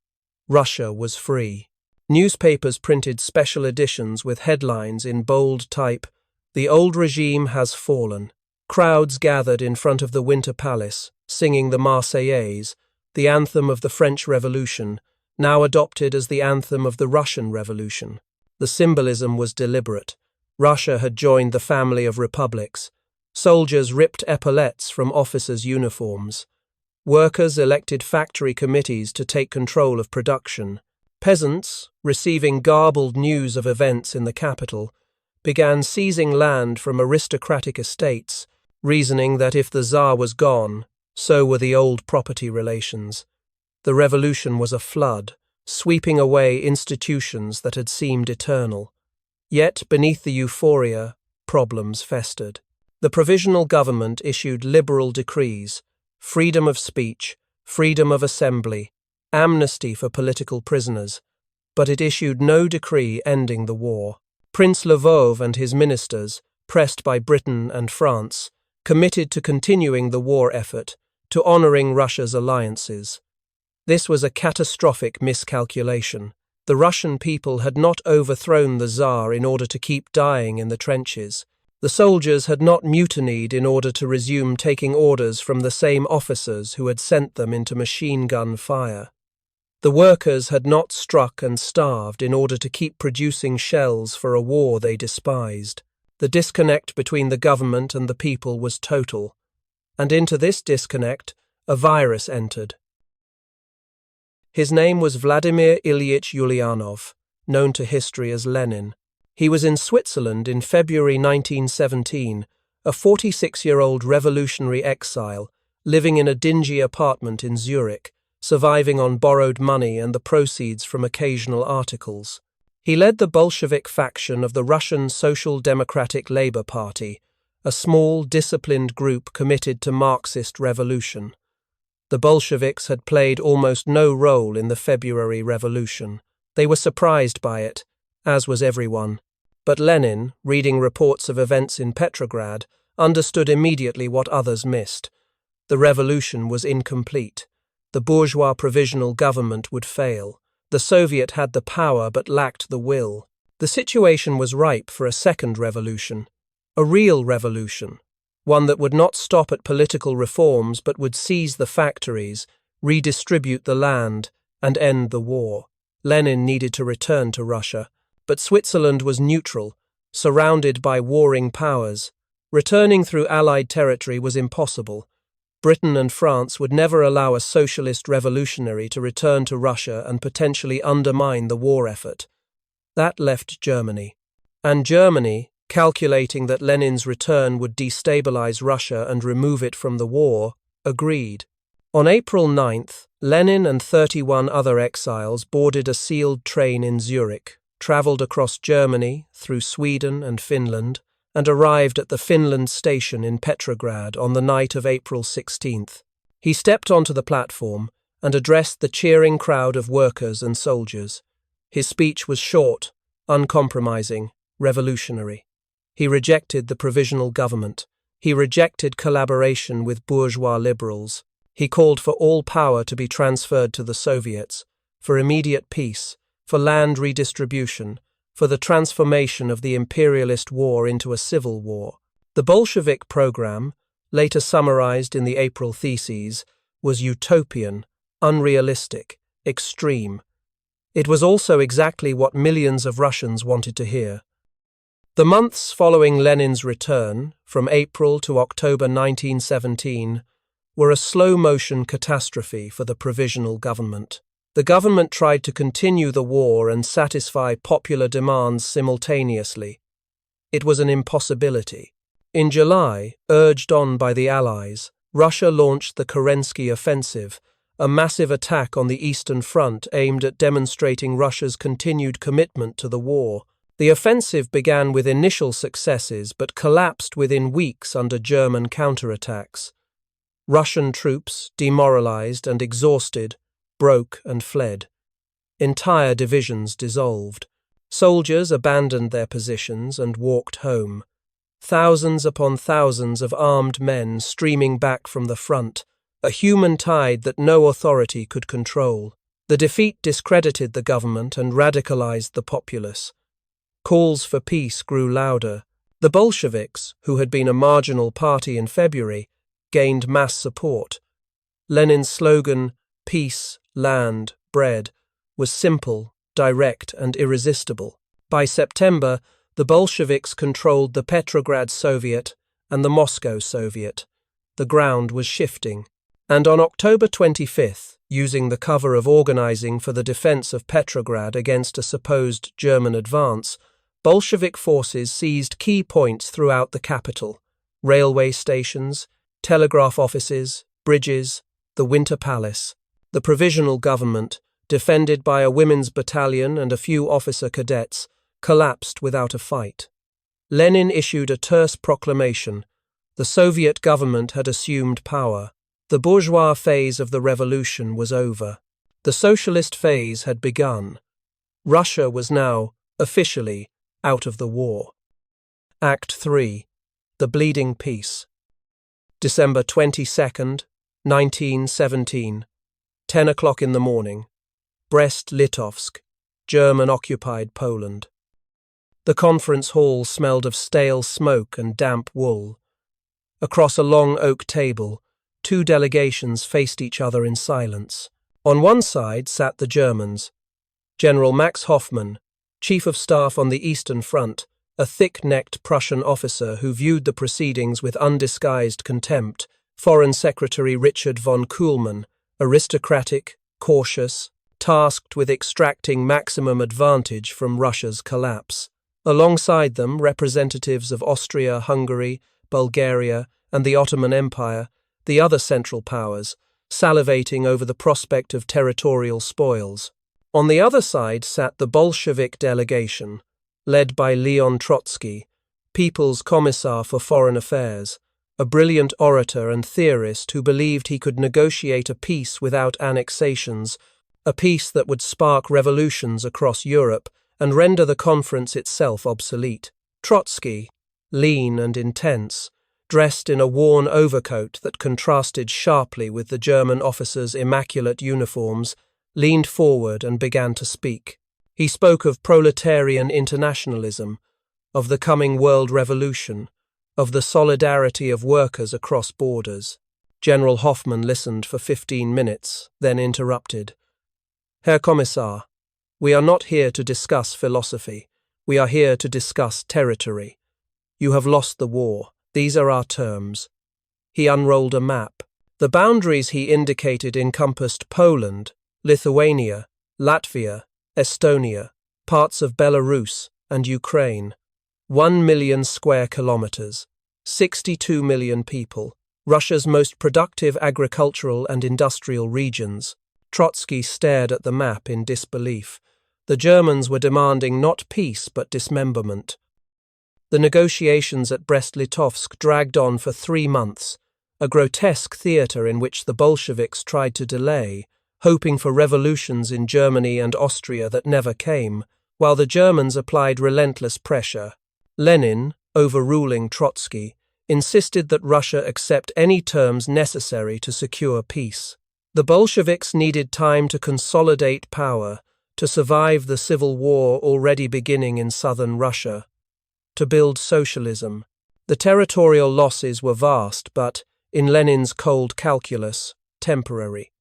Russia was free. Newspapers printed special editions with headlines in bold type, "The old regime has fallen." Crowds gathered in front of the Winter Palace, singing the Marseillaise, the anthem of the French Revolution, now adopted as the anthem of the Russian Revolution. The symbolism was deliberate. Russia had joined the family of republics. Soldiers ripped epaulets from officers' uniforms. Workers elected factory committees to take control of production. Peasants, receiving garbled news of events in the capital, began seizing land from aristocratic estates, reasoning that if the Tsar was gone, so were the old property relations. The revolution was a flood, sweeping away institutions that had seemed eternal. Yet, beneath the euphoria, problems festered. The Provisional government issued liberal decrees: freedom of speech, freedom of assembly, amnesty for political prisoners, but it issued no decree ending the war. Prince Lvov and his ministers, pressed by Britain and France, committed to continuing the war effort, to honoring Russia's alliances. This was a catastrophic miscalculation. The Russian people had not overthrown the Tsar in order to keep dying in the trenches. The soldiers had not mutinied in order to resume taking orders from the same officers who had sent them into machine gun fire. The workers had not struck and starved in order to keep producing shells for a war they despised. The disconnect between the government and the people was total, and into this disconnect a virus entered. His name was Vladimir Ilyich Ulyanov, known to history as Lenin. He was in Switzerland in February 1917, a 46-year-old revolutionary exile, living in a dingy apartment in Zurich, surviving on borrowed money and the proceeds from occasional articles. He led the Bolshevik faction of the Russian Social Democratic Labour Party, a small, disciplined group committed to Marxist revolution. The Bolsheviks had played almost no role in the February Revolution. They were surprised by it, as was everyone. But Lenin, reading reports of events in Petrograd, understood immediately what others missed. The revolution was incomplete. The bourgeois provisional government would fail. The Soviet had the power but lacked the will. The situation was ripe for a second revolution, a real revolution, one that would not stop at political reforms but would seize the factories, redistribute the land, and end the war. Lenin needed to return to Russia, but Switzerland was neutral, surrounded by warring powers. Returning through Allied territory was impossible. Britain and France would never allow a socialist revolutionary to return to Russia and potentially undermine the war effort. That left Germany. And Germany, calculating that Lenin's return would destabilize Russia and remove it from the war, agreed. On April 9th, Lenin and 31 other exiles boarded a sealed train in Zurich, travelled across Germany, through Sweden and Finland, and arrived at the Finland station in Petrograd on the night of April 16th. He stepped onto the platform and addressed the cheering crowd of workers and soldiers. His speech was short, uncompromising, revolutionary. He rejected the Provisional government. He rejected collaboration with bourgeois liberals. He called for all power to be transferred to the Soviets, for immediate peace, for land redistribution, for the transformation of the imperialist war into a civil war. The Bolshevik program, later summarized in the April Theses, was utopian, unrealistic, extreme. It was also exactly what millions of Russians wanted to hear. The months following Lenin's return, from April to October 1917, were a slow-motion catastrophe for the Provisional government. The government tried to continue the war and satisfy popular demands simultaneously. It was an impossibility. In July, urged on by the Allies, Russia launched the Kerensky Offensive, a massive attack on the Eastern Front aimed at demonstrating Russia's continued commitment to the war. The offensive began with initial successes but collapsed within weeks under German counterattacks. Russian troops, demoralized and exhausted, broke and fled. Entire divisions dissolved. Soldiers abandoned their positions and walked home. Thousands upon thousands of armed men streaming back from the front, a human tide that no authority could control. The defeat discredited the government and radicalized the populace. Calls for peace grew louder. The Bolsheviks, who had been a marginal party in February, gained mass support. Lenin's slogan, "Peace, land, bread," was simple, direct, and irresistible. By September, the Bolsheviks controlled the Petrograd Soviet and the Moscow Soviet. The ground was shifting. And on October 25th, using the cover of organizing for the defense of Petrograd against a supposed German advance, Bolshevik forces seized key points throughout the capital: railway stations, telegraph offices, bridges, the Winter Palace. The Provisional government, defended by a women's battalion and a few officer cadets, collapsed without a fight. Lenin issued a terse proclamation. The Soviet government had assumed power. The bourgeois phase of the revolution was over. The socialist phase had begun. Russia was now, officially, out of the war. Act 3. The Bleeding Peace. December 22nd, 1917. 10 o'clock in the morning. Brest-Litovsk, German-occupied Poland. The conference hall smelled of stale smoke and damp wool. Across a long oak table, two delegations faced each other in silence. On one side sat the Germans. General Max Hoffmann, Chief of Staff on the Eastern Front, a thick-necked Prussian officer who viewed the proceedings with undisguised contempt. Foreign Secretary Richard von Kuhlmann, aristocratic, cautious, tasked with extracting maximum advantage from Russia's collapse. Alongside them, representatives of Austria, Hungary, Bulgaria, and the Ottoman Empire, the other Central Powers, salivating over the prospect of territorial spoils. On the other side sat the Bolshevik delegation, led by Leon Trotsky, People's Commissar for Foreign Affairs, a brilliant orator and theorist who believed he could negotiate a peace without annexations, a peace that would spark revolutions across Europe and render the conference itself obsolete. Trotsky, lean and intense, dressed in a worn overcoat that contrasted sharply with the German officers' immaculate uniforms, leaned forward and began to speak. He spoke of proletarian internationalism, of the coming world revolution, of the solidarity of workers across borders. General Hoffmann listened for 15 minutes, then interrupted. Herr Kommissar, we are not here to discuss philosophy. We are here to discuss territory. You have lost the war. These are our terms. He unrolled a map. The boundaries he indicated encompassed Poland, Lithuania, Latvia, Estonia, parts of Belarus, and Ukraine. 1 million square kilometers, 62 million people, Russia's most productive agricultural and industrial regions. Trotsky stared at the map in disbelief. The Germans were demanding not peace but dismemberment. The negotiations at Brest-Litovsk dragged on for 3 months, a grotesque theatre in which the Bolsheviks tried to delay, hoping for revolutions in Germany and Austria that never came. while the Germans applied relentless pressure. Lenin, overruling Trotsky, insisted that Russia accept any terms necessary to secure peace. The Bolsheviks needed time to consolidate power, to survive the civil war already beginning in southern Russia, to build socialism. The territorial losses were vast, but, in Lenin's cold calculus, temporary.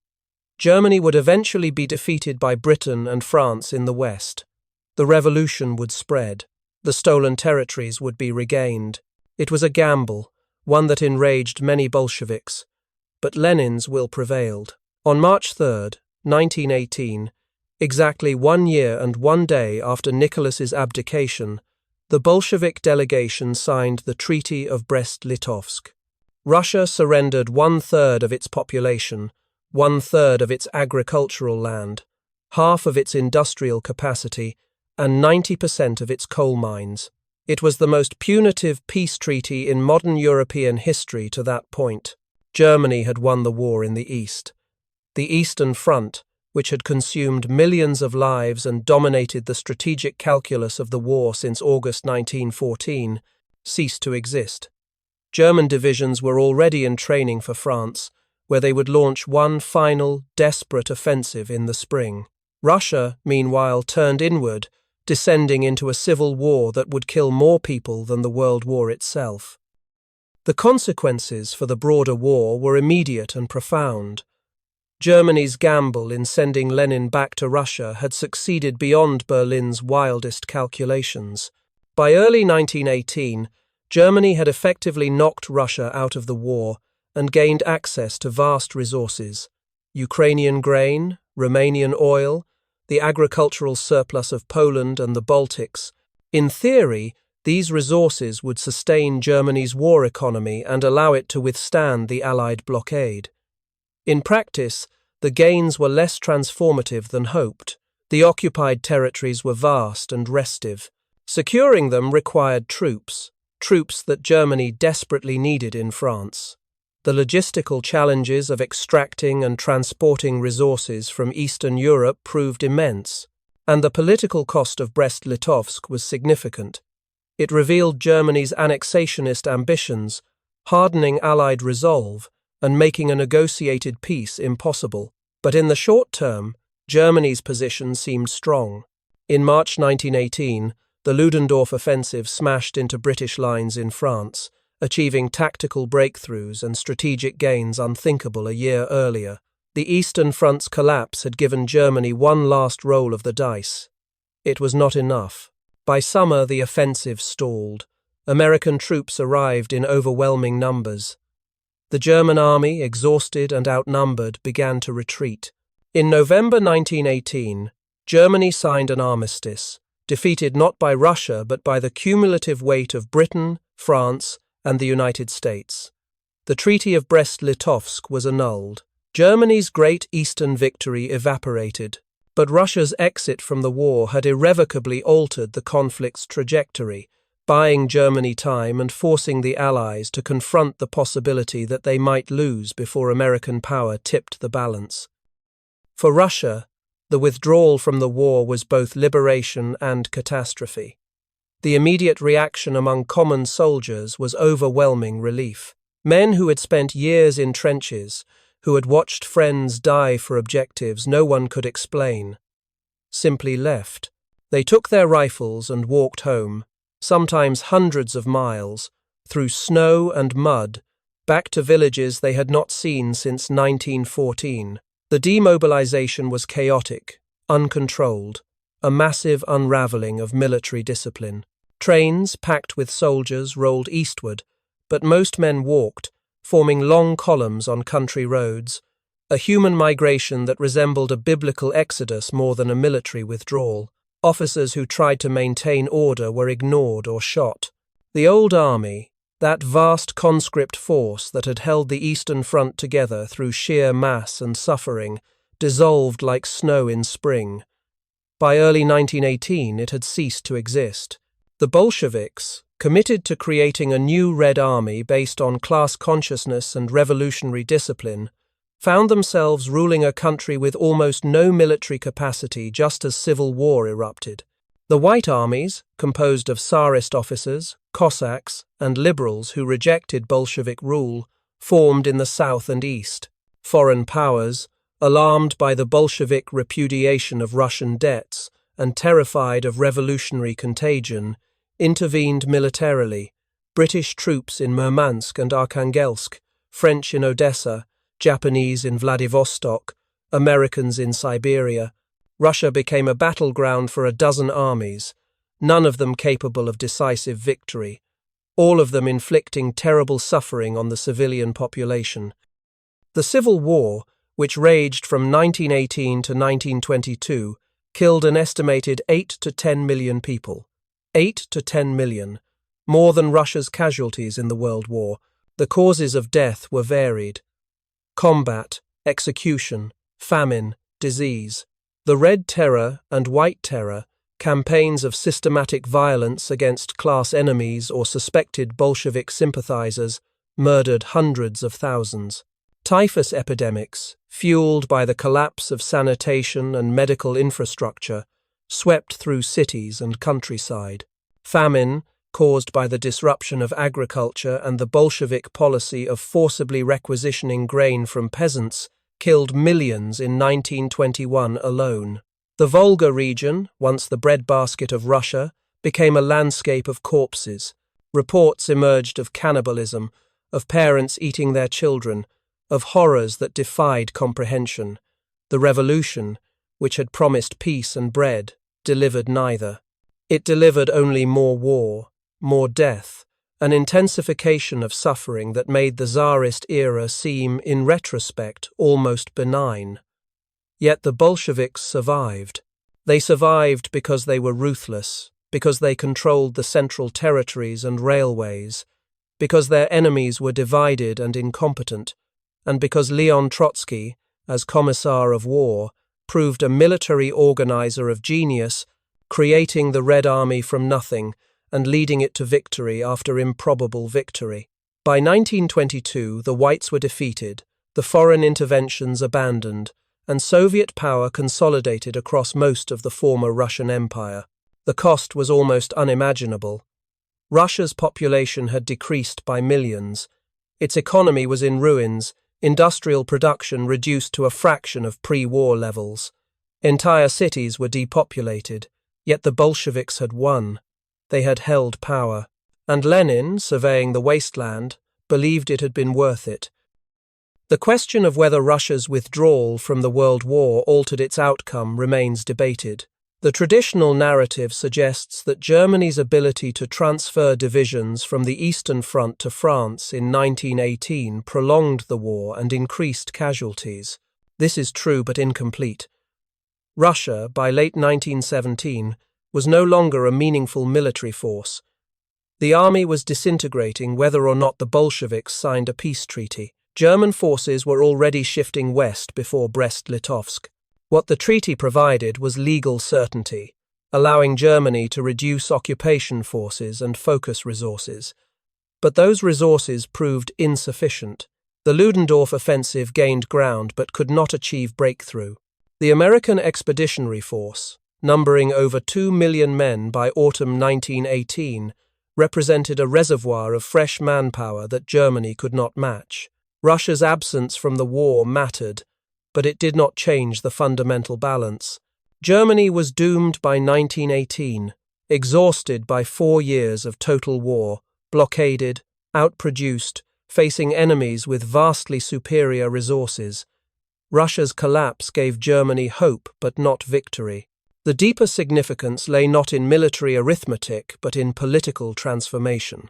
Germany would eventually be defeated by Britain and France in the West. The revolution would spread. The stolen territories would be regained. It was a gamble, one that enraged many Bolsheviks, but Lenin's will prevailed. On March 3, 1918, exactly 1 year and 1 day after Nicholas's abdication, the Bolshevik delegation signed the Treaty of Brest-Litovsk. Russia surrendered 1/3 of its population, 1/3 of its agricultural land, half of its industrial capacity, and 90% of its coal mines. It was the most punitive peace treaty in modern European history to that point. Germany had won the war in the East. The Eastern Front, which had consumed millions of lives and dominated the strategic calculus of the war since August 1914, ceased to exist. German divisions were already in training for France, where they would launch one final, desperate offensive in the spring. Russia, meanwhile, turned inward, descending into a civil war that would kill more people than the World War itself. The consequences for the broader war were immediate and profound. Germany's gamble in sending Lenin back to Russia had succeeded beyond Berlin's wildest calculations. By early 1918, Germany had effectively knocked Russia out of the war and gained access to vast resources: Ukrainian grain, Romanian oil, the agricultural surplus of Poland and the Baltics. In theory, these resources would sustain Germany's war economy and allow it to withstand the Allied blockade. In practice, the gains were less transformative than hoped. The occupied territories were vast and restive. Securing them required troops that Germany desperately needed in France. The logistical challenges of extracting and transporting resources from Eastern Europe proved immense, and the political cost of Brest-Litovsk was significant. It revealed Germany's annexationist ambitions, hardening Allied resolve, and making a negotiated peace impossible. But in the short term, Germany's position seemed strong. In March 1918, the Ludendorff offensive smashed into British lines in France, achieving tactical breakthroughs and strategic gains unthinkable a year earlier. The Eastern Front's collapse had given Germany one last roll of the dice. It was not enough. By summer, the offensive stalled. American troops arrived in overwhelming numbers. The German army, exhausted and outnumbered, began to retreat. In November 1918, Germany signed an armistice, defeated not by Russia but by the cumulative weight of Britain, France, and the United States. The Treaty of Brest-Litovsk was annulled. Germany's great Eastern victory evaporated, but Russia's exit from the war had irrevocably altered the conflict's trajectory, buying Germany time and forcing the Allies to confront the possibility that they might lose before American power tipped the balance. For Russia, the withdrawal from the war was both liberation and catastrophe. The immediate reaction among common soldiers was overwhelming relief. Men who had spent years in trenches, who had watched friends die for objectives no one could explain, simply left. They took their rifles and walked home, sometimes hundreds of miles, through snow and mud, back to villages they had not seen since 1914. The demobilization was chaotic, uncontrolled, a massive unraveling of military discipline. Trains packed with soldiers rolled eastward, but most men walked, forming long columns on country roads, a human migration that resembled a biblical exodus more than a military withdrawal. Officers who tried to maintain order were ignored or shot. The old army, that vast conscript force that had held the Eastern Front together through sheer mass and suffering, dissolved like snow in spring. By early 1918, it had ceased to exist. The Bolsheviks, committed to creating a new Red Army based on class consciousness and revolutionary discipline, found themselves ruling a country with almost no military capacity just as civil war erupted. The White Armies, composed of Tsarist officers, Cossacks, and liberals who rejected Bolshevik rule, formed in the south and east. Foreign powers, alarmed by the Bolshevik repudiation of Russian debts and terrified of revolutionary contagion, intervened militarily. British troops in Murmansk and Arkhangelsk, French in Odessa, Japanese in Vladivostok, Americans in Siberia. Russia became a battleground for a dozen armies, none of them capable of decisive victory, all of them inflicting terrible suffering on the civilian population. The Civil War, which raged from 1918 to 1922, killed an estimated 8 to 10 million people. 8 to 10 million, more than Russia's casualties in the World War. The causes of death were varied: combat, execution, famine, disease. The Red Terror and White Terror, campaigns of systematic violence against class enemies or suspected Bolshevik sympathizers, murdered hundreds of thousands. Typhus epidemics, fueled by the collapse of sanitation and medical infrastructure, swept through cities and countryside. Famine, caused by the disruption of agriculture and the Bolshevik policy of forcibly requisitioning grain from peasants, killed millions in 1921 alone. The Volga region, once the breadbasket of Russia, became a landscape of corpses. Reports emerged of cannibalism, of parents eating their children, of horrors that defied comprehension. The revolution, which had promised peace and bread, delivered neither. It delivered only more war, more death, an intensification of suffering that made the Tsarist era seem, in retrospect, almost benign. Yet the Bolsheviks survived. They survived because they were ruthless, because they controlled the central territories and railways, because their enemies were divided and incompetent, and because Leon Trotsky, as Commissar of War, proved a military organizer of genius, creating the Red Army from nothing and leading it to victory after improbable victory. By 1922, the Whites were defeated, the foreign interventions abandoned, and Soviet power consolidated across most of the former Russian Empire. The cost was almost unimaginable. Russia's population had decreased by millions. Its economy was in ruins, industrial production reduced to a fraction of pre-war levels. Entire cities were depopulated, yet the Bolsheviks had won. They had held power, and Lenin, surveying the wasteland, believed it had been worth it. The question of whether Russia's withdrawal from the World War altered its outcome remains debated. The traditional narrative suggests that Germany's ability to transfer divisions from the Eastern Front to France in 1918 prolonged the war and increased casualties. This is true but incomplete. Russia, by late 1917, was no longer a meaningful military force. The army was disintegrating whether or not the Bolsheviks signed a peace treaty. German forces were already shifting west before Brest-Litovsk. What the treaty provided was legal certainty, allowing Germany to reduce occupation forces and focus resources. But those resources proved insufficient. The Ludendorff offensive gained ground but could not achieve breakthrough. The American Expeditionary Force, numbering over 2 million men by autumn 1918, represented a reservoir of fresh manpower that Germany could not match. Russia's absence from the war mattered, but it did not change the fundamental balance. Germany was doomed by 1918, exhausted by 4 years of total war, blockaded, outproduced, facing enemies with vastly superior resources. Russia's collapse gave Germany hope but not victory. The deeper significance lay not in military arithmetic but in political transformation.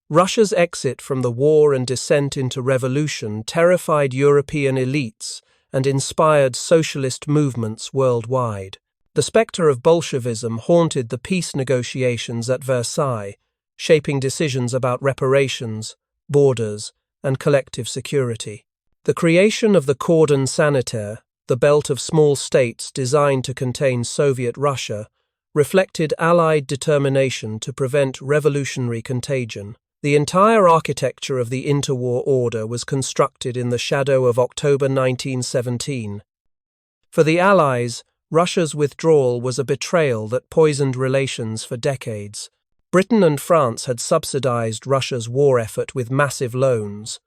Russia's exit from the war and descent into revolution terrified European elites and inspired socialist movements worldwide. The spectre of Bolshevism haunted the peace negotiations at Versailles, shaping decisions about reparations, borders, and collective security. The creation of the cordon sanitaire, the belt of small states designed to contain Soviet Russia, reflected Allied determination to prevent revolutionary contagion. The entire architecture of the interwar order was constructed in the shadow of October 1917. For the Allies, Russia's withdrawal was a betrayal that poisoned relations for decades. Britain and France had subsidized Russia's war effort with massive loans.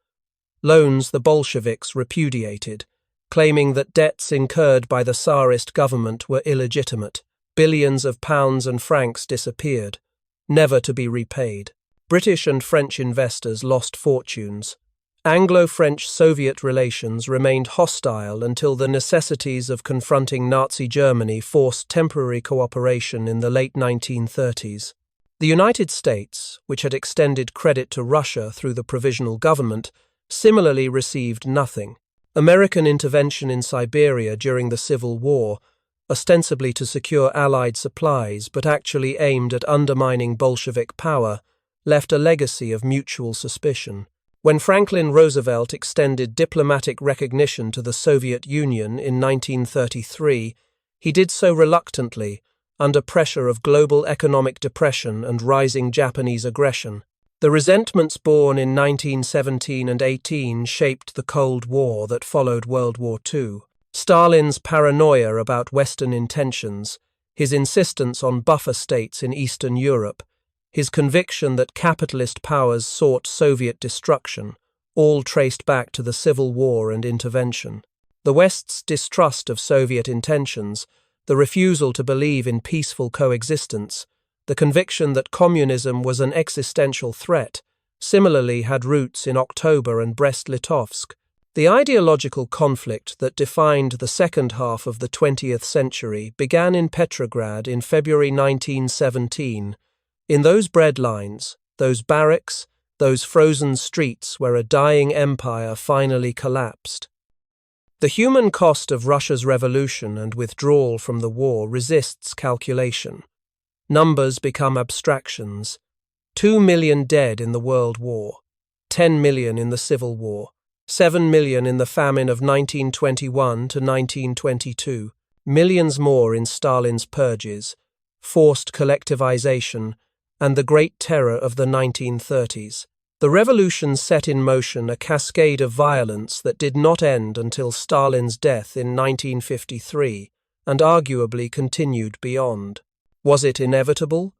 Loans the Bolsheviks repudiated, claiming that debts incurred by the Tsarist government were illegitimate. Billions of pounds and francs disappeared, never to be repaid. British and French investors lost fortunes. Anglo-French-Soviet relations remained hostile until the necessities of confronting Nazi Germany forced temporary cooperation in the late 1930s. The United States, which had extended credit to Russia through the Provisional government, similarly received nothing. American intervention in Siberia during the Civil War, ostensibly to secure Allied supplies but actually aimed at undermining Bolshevik power, left a legacy of mutual suspicion. When Franklin Roosevelt extended diplomatic recognition to the Soviet Union in 1933, he did so reluctantly, under pressure of global economic depression and rising Japanese aggression. The resentments born in 1917 and 18 shaped the Cold War that followed World War II. Stalin's paranoia about Western intentions, his insistence on buffer states in Eastern Europe, his conviction that capitalist powers sought Soviet destruction, all traced back to the Civil War and intervention. The West's distrust of Soviet intentions, the refusal to believe in peaceful coexistence, the conviction that communism was an existential threat, similarly had roots in October and Brest-Litovsk. The ideological conflict that defined the second half of the 20th century began in Petrograd in February 1917. In those bread lines, those barracks, those frozen streets where a dying empire finally collapsed. The human cost of Russia's revolution and withdrawal from the war resists calculation. Numbers become abstractions. 2 million dead in the World War, 10 million in the Civil War, 7 million in the famine of 1921 to 1922, millions more in Stalin's purges, forced collectivization, and the Great Terror of the 1930s. The revolution set in motion a cascade of violence that did not end until Stalin's death in 1953, and arguably continued beyond. Was it inevitable?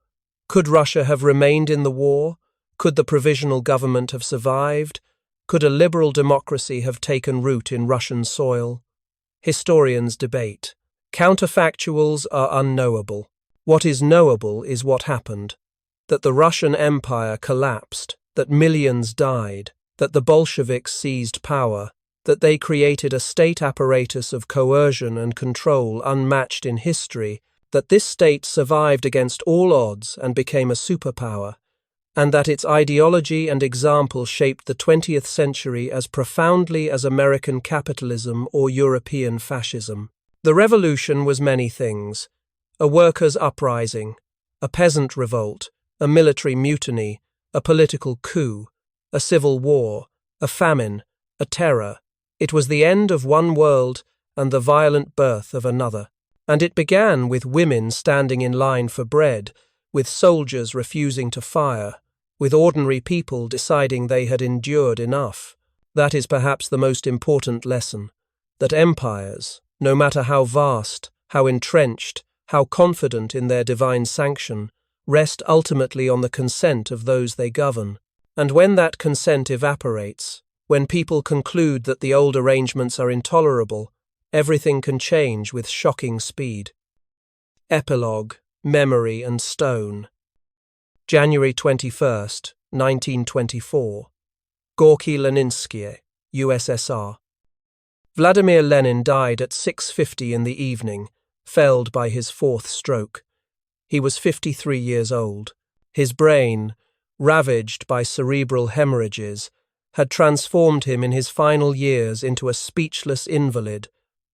Could Russia have remained in the war? Could the Provisional government have survived? Could a liberal democracy have taken root in Russian soil? Historians debate. Counterfactuals are unknowable. What is knowable is what happened. That the Russian Empire collapsed, that millions died, that the Bolsheviks seized power, that they created a state apparatus of coercion and control unmatched in history, that this state survived against all odds and became a superpower, and that its ideology and example shaped the 20th century as profoundly as American capitalism or European fascism. The revolution was many things: a workers' uprising, a peasant revolt, a military mutiny, a political coup, a civil war, a famine, a terror. It was the end of one world and the violent birth of another. And it began with women standing in line for bread, with soldiers refusing to fire, with ordinary people deciding they had endured enough. That is perhaps the most important lesson, that empires, no matter how vast, how entrenched, how confident in their divine sanction, rest ultimately on the consent of those they govern. And when that consent evaporates, when people conclude that the old arrangements are intolerable, everything can change with shocking speed. Epilogue, Memory and Stone. January 21st, 1924. Gorky Leninsky, USSR. Vladimir Lenin died at 6:50 in the evening, felled by his fourth stroke. He was 53 years old. His brain, ravaged by cerebral hemorrhages, had transformed him in his final years into a speechless invalid,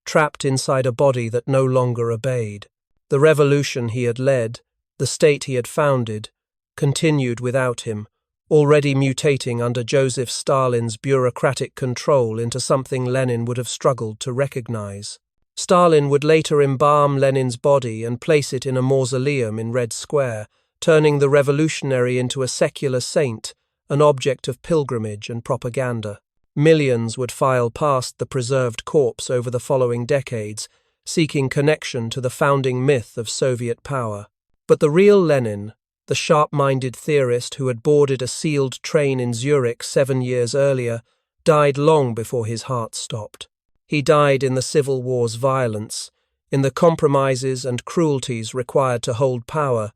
trapped inside a body that no longer obeyed. The revolution he had led, the state he had founded, continued without him, already mutating under Joseph Stalin's bureaucratic control into something Lenin would have struggled to recognize. Stalin would later embalm Lenin's body and place it in a mausoleum in Red Square, turning the revolutionary into a secular saint, an object of pilgrimage and propaganda. Millions would file past the preserved corpse over the following decades, seeking connection to the founding myth of Soviet power. But the real Lenin, the sharp-minded theorist who had boarded a sealed train in Zurich 7 years earlier, died long before his heart stopped. He died in the Civil War's violence, in the compromises and cruelties required to hold power,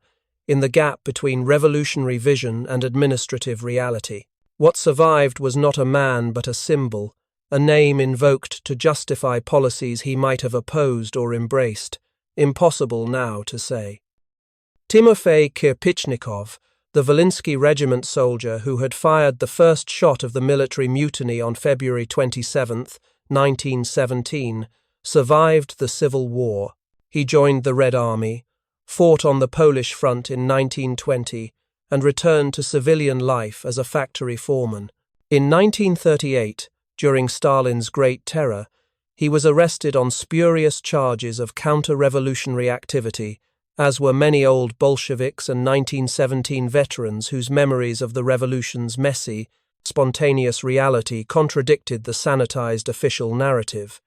in the gap between revolutionary vision and administrative reality. What survived was not a man but a symbol, a name invoked to justify policies he might have opposed or embraced, impossible now to say. Timofey Kirpichnikov, the Volynsky Regiment soldier who had fired the first shot of the military mutiny on February 27, 1917, survived the Civil War. He joined the Red Army, fought on the Polish front in 1920, and returned to civilian life as a factory foreman. In 1938, during Stalin's Great Terror, he was arrested on spurious charges of counter-revolutionary activity, as were many old Bolsheviks and 1917 veterans whose memories of the revolution's messy, spontaneous reality contradicted the sanitized official narrative.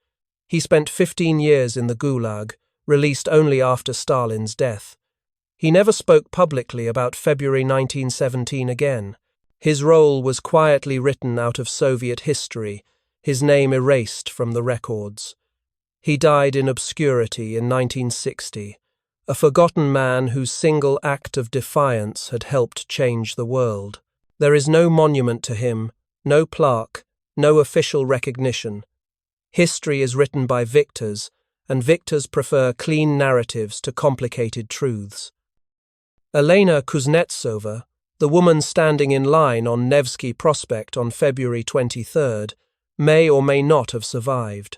He spent 15 years in the Gulag, released only after Stalin's death. He never spoke publicly about February 1917 again. His role was quietly written out of Soviet history, his name erased from the records. He died in obscurity in 1960, a forgotten man whose single act of defiance had helped change the world. There is no monument to him, no plaque, no official recognition. History is written by victors, and victors prefer clean narratives to complicated truths. Elena Kuznetsova, the woman standing in line on Nevsky Prospect on February 23rd, may or may not have survived.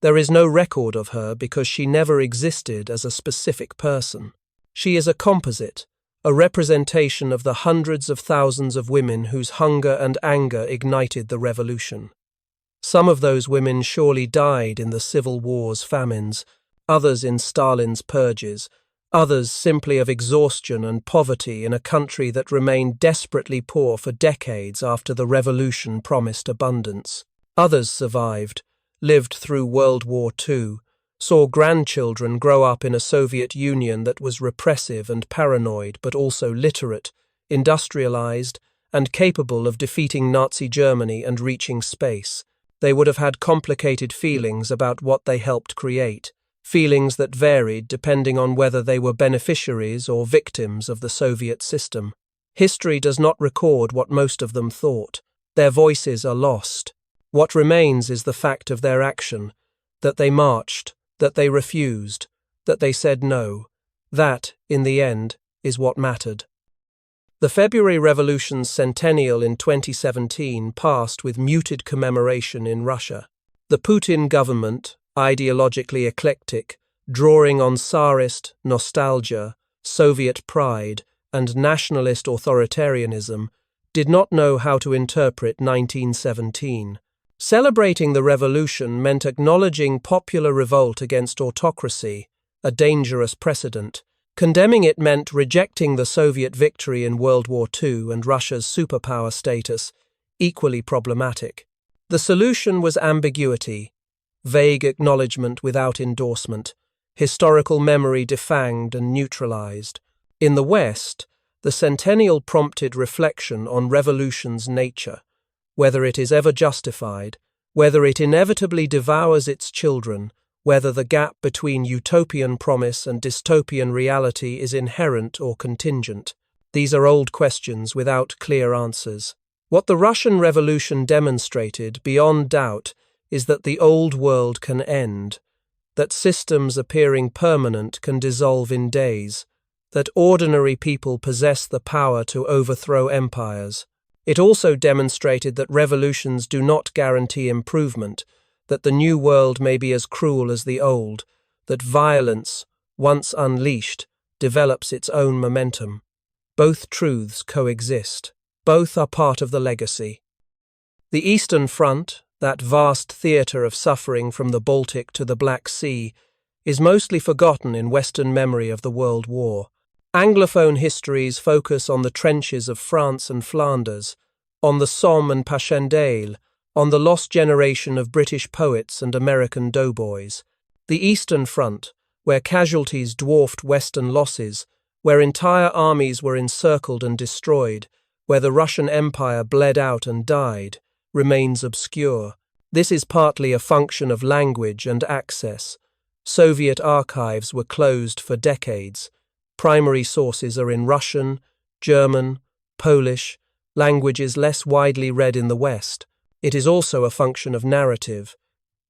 There is no record of her because she never existed as a specific person. She is a composite, a representation of the hundreds of thousands of women whose hunger and anger ignited the revolution. Some of those women surely died in the Civil War's famines, others in Stalin's purges, others simply of exhaustion and poverty in a country that remained desperately poor for decades after the revolution promised abundance. Others survived, lived through World War II, saw grandchildren grow up in a Soviet Union that was repressive and paranoid but also literate, industrialized, and capable of defeating Nazi Germany and reaching space. They would have had complicated feelings about what they helped create, feelings that varied depending on whether they were beneficiaries or victims of the Soviet system. History does not record what most of them thought. Their voices are lost. What remains is the fact of their action, that they marched, that they refused, that they said no. That, in the end, is what mattered. The February Revolution's centennial in 2017 passed with muted commemoration in Russia. The Putin government, ideologically eclectic, drawing on Tsarist nostalgia, Soviet pride, and nationalist authoritarianism, did not know how to interpret 1917. Celebrating the revolution meant acknowledging popular revolt against autocracy, a dangerous precedent. Condemning it meant rejecting the Soviet victory in World War II and Russia's superpower status, equally problematic. The solution was ambiguity, vague acknowledgement without endorsement, historical memory defanged and neutralized. In the West, the centennial prompted reflection on revolution's nature, whether it is ever justified, whether it inevitably devours its children, whether the gap between utopian promise and dystopian reality is inherent or contingent. These are old questions without clear answers. What the Russian Revolution demonstrated, beyond doubt, is that the old world can end, that systems appearing permanent can dissolve in days, that ordinary people possess the power to overthrow empires. It also demonstrated that revolutions do not guarantee improvement, that the new world may be as cruel as the old, that violence, once unleashed, develops its own momentum. Both truths coexist. Both are part of the legacy. The Eastern Front, that vast theatre of suffering from the Baltic to the Black Sea, is mostly forgotten in Western memory of the World War. Anglophone histories focus on the trenches of France and Flanders, on the Somme and Passchendaele, on the lost generation of British poets and American doughboys. The Eastern Front, where casualties dwarfed Western losses, where entire armies were encircled and destroyed, where the Russian Empire bled out and died, remains obscure. This is partly a function of language and access. Soviet archives were closed for decades. Primary sources are in Russian, German, Polish, languages less widely read in the West. It is also a function of narrative.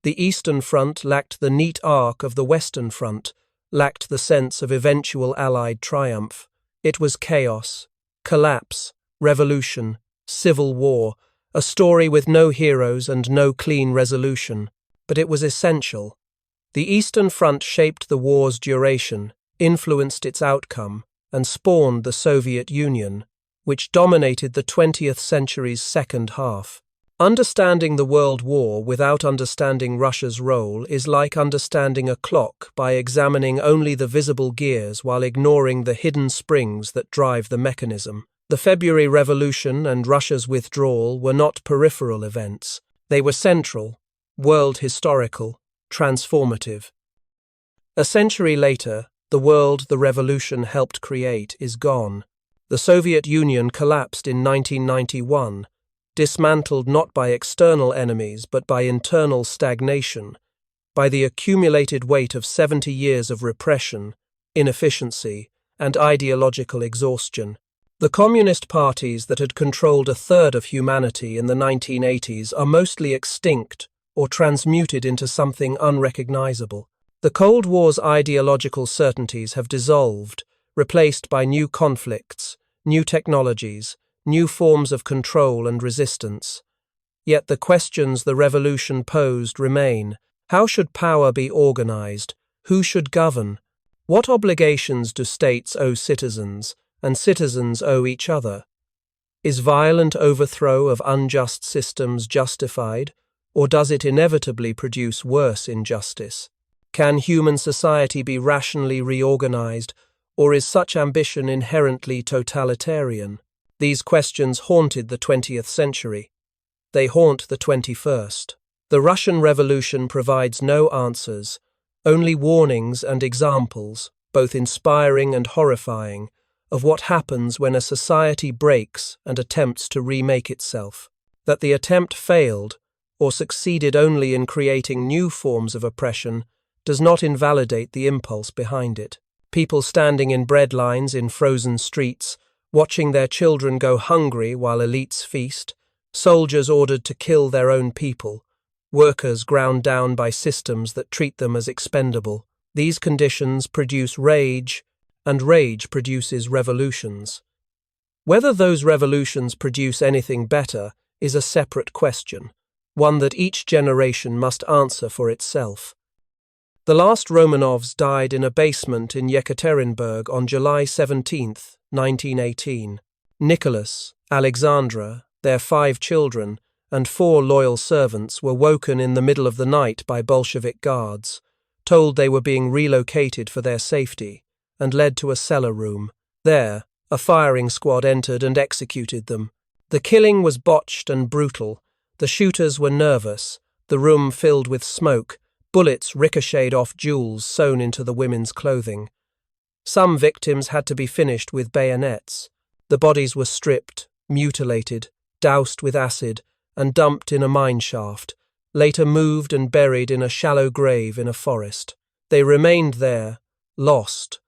The Eastern Front lacked the neat arc of the Western Front, lacked the sense of eventual Allied triumph. It was chaos, collapse, revolution, civil war, a story with no heroes and no clean resolution. But it was essential. The Eastern Front shaped the war's duration, influenced its outcome, and spawned the Soviet Union, which dominated the 20th century's second half. Understanding the World War without understanding Russia's role is like understanding a clock by examining only the visible gears while ignoring the hidden springs that drive the mechanism. The February Revolution and Russia's withdrawal were not peripheral events. They were central, world historical, transformative. A century later, the world the revolution helped create is gone. The Soviet Union collapsed in 1991, dismantled not by external enemies but by internal stagnation, by the accumulated weight of 70 years of repression, inefficiency, and ideological exhaustion. The communist parties that had controlled a third of humanity in the 1980s are mostly extinct or transmuted into something unrecognizable. The Cold War's ideological certainties have dissolved, replaced by new conflicts, new technologies, new forms of control and resistance. Yet the questions the revolution posed remain. How should power be organized? Who should govern? What obligations do states owe citizens, and citizens owe each other? Is violent overthrow of unjust systems justified, or does it inevitably produce worse injustice? Can human society be rationally reorganized, or is such ambition inherently totalitarian? These questions haunted the 20th century. They haunt the 21st. The Russian Revolution provides no answers, only warnings and examples, both inspiring and horrifying, of what happens when a society breaks and attempts to remake itself. That the attempt failed, or succeeded only in creating new forms of oppression, does not invalidate the impulse behind it. People standing in bread lines in frozen streets, watching their children go hungry while elites feast, soldiers ordered to kill their own people, workers ground down by systems that treat them as expendable. These conditions produce rage, and rage produces revolutions. Whether those revolutions produce anything better is a separate question, one that each generation must answer for itself. The last Romanovs died in a basement in Yekaterinburg on July 17, 1918. Nicholas, Alexandra, their 5 children, and 4 loyal servants were woken in the middle of the night by Bolshevik guards, told they were being relocated for their safety, and led to a cellar room. There, a firing squad entered and executed them. The killing was botched and brutal. The shooters were nervous, the room filled with smoke. Bullets ricocheted off jewels sewn into the women's clothing. Some victims had to be finished with bayonets. The bodies were stripped, mutilated, doused with acid, and dumped in a mine shaft, later moved and buried in a shallow grave in a forest. They remained there, lost,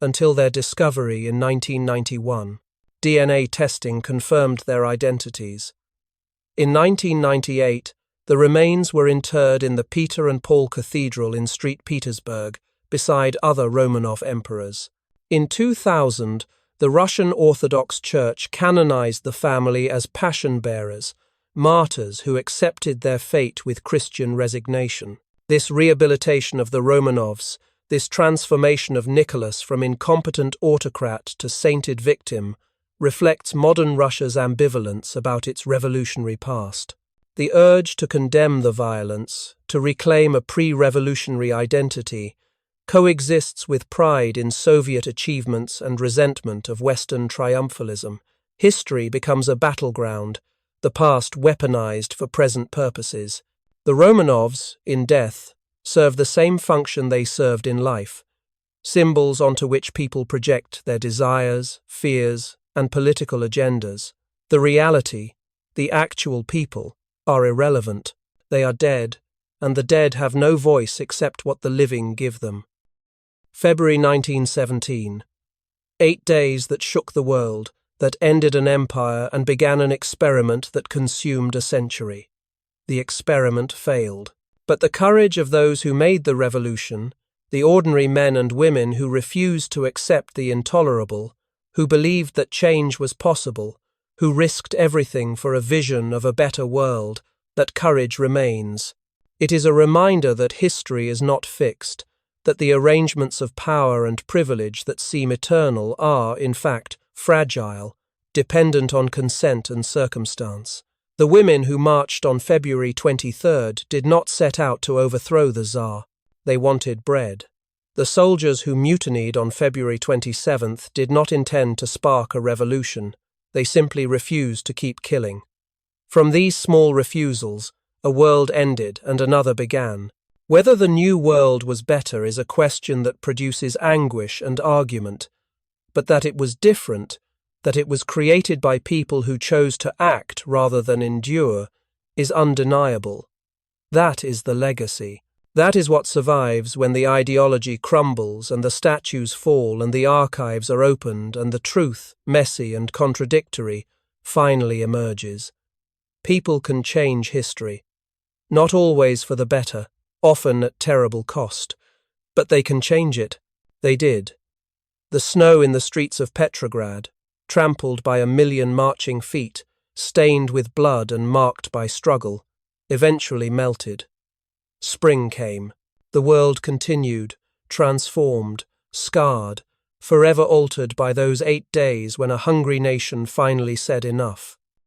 until their discovery in 1991. DNA testing confirmed their identities. In 1998, the remains were interred in the Peter and Paul Cathedral in St. Petersburg, beside other Romanov emperors. In 2000, the Russian Orthodox Church canonized the family as passion bearers, martyrs who accepted their fate with Christian resignation. This rehabilitation of the Romanovs, this transformation of Nicholas from incompetent autocrat to sainted victim, reflects modern Russia's ambivalence about its revolutionary past. The urge to condemn the violence, to reclaim a pre-revolutionary identity, coexists with pride in Soviet achievements and resentment of Western triumphalism. History becomes a battleground, the past weaponized for present purposes. The Romanovs, in death, serve the same function they served in life, symbols onto which people project their desires, fears, and political agendas. The reality, the actual people, are irrelevant. They are dead, and the dead have no voice except what the living give them. February 1917. 8 days that shook the world, that ended an empire and began an experiment that consumed a century. The experiment failed. But the courage of those who made the revolution, the ordinary men and women who refused to accept the intolerable, who believed that change was possible, who risked everything for a vision of a better world, that courage remains. It is a reminder that history is not fixed, that the arrangements of power and privilege that seem eternal are, in fact, fragile, dependent on consent and circumstance. The women who marched on February 23rd did not set out to overthrow the Tsar. They wanted bread. The soldiers who mutinied on February 27th did not intend to spark a revolution. They simply refused to keep killing. From these small refusals, a world ended and another began. Whether the new world was better is a question that produces anguish and argument, but that it was different, that it was created by people who chose to act rather than endure, is undeniable. That is the legacy. That is what survives when the ideology crumbles and the statues fall and the archives are opened and the truth, messy and contradictory, finally emerges. People can change history. Not always for the better, often at terrible cost. But they can change it. They did. The snow in the streets of Petrograd, trampled by 1,000,000 marching feet, stained with blood and marked by struggle, eventually melted. Spring came. The world continued, transformed, scarred, forever altered by those 8 days when a hungry nation finally said enough.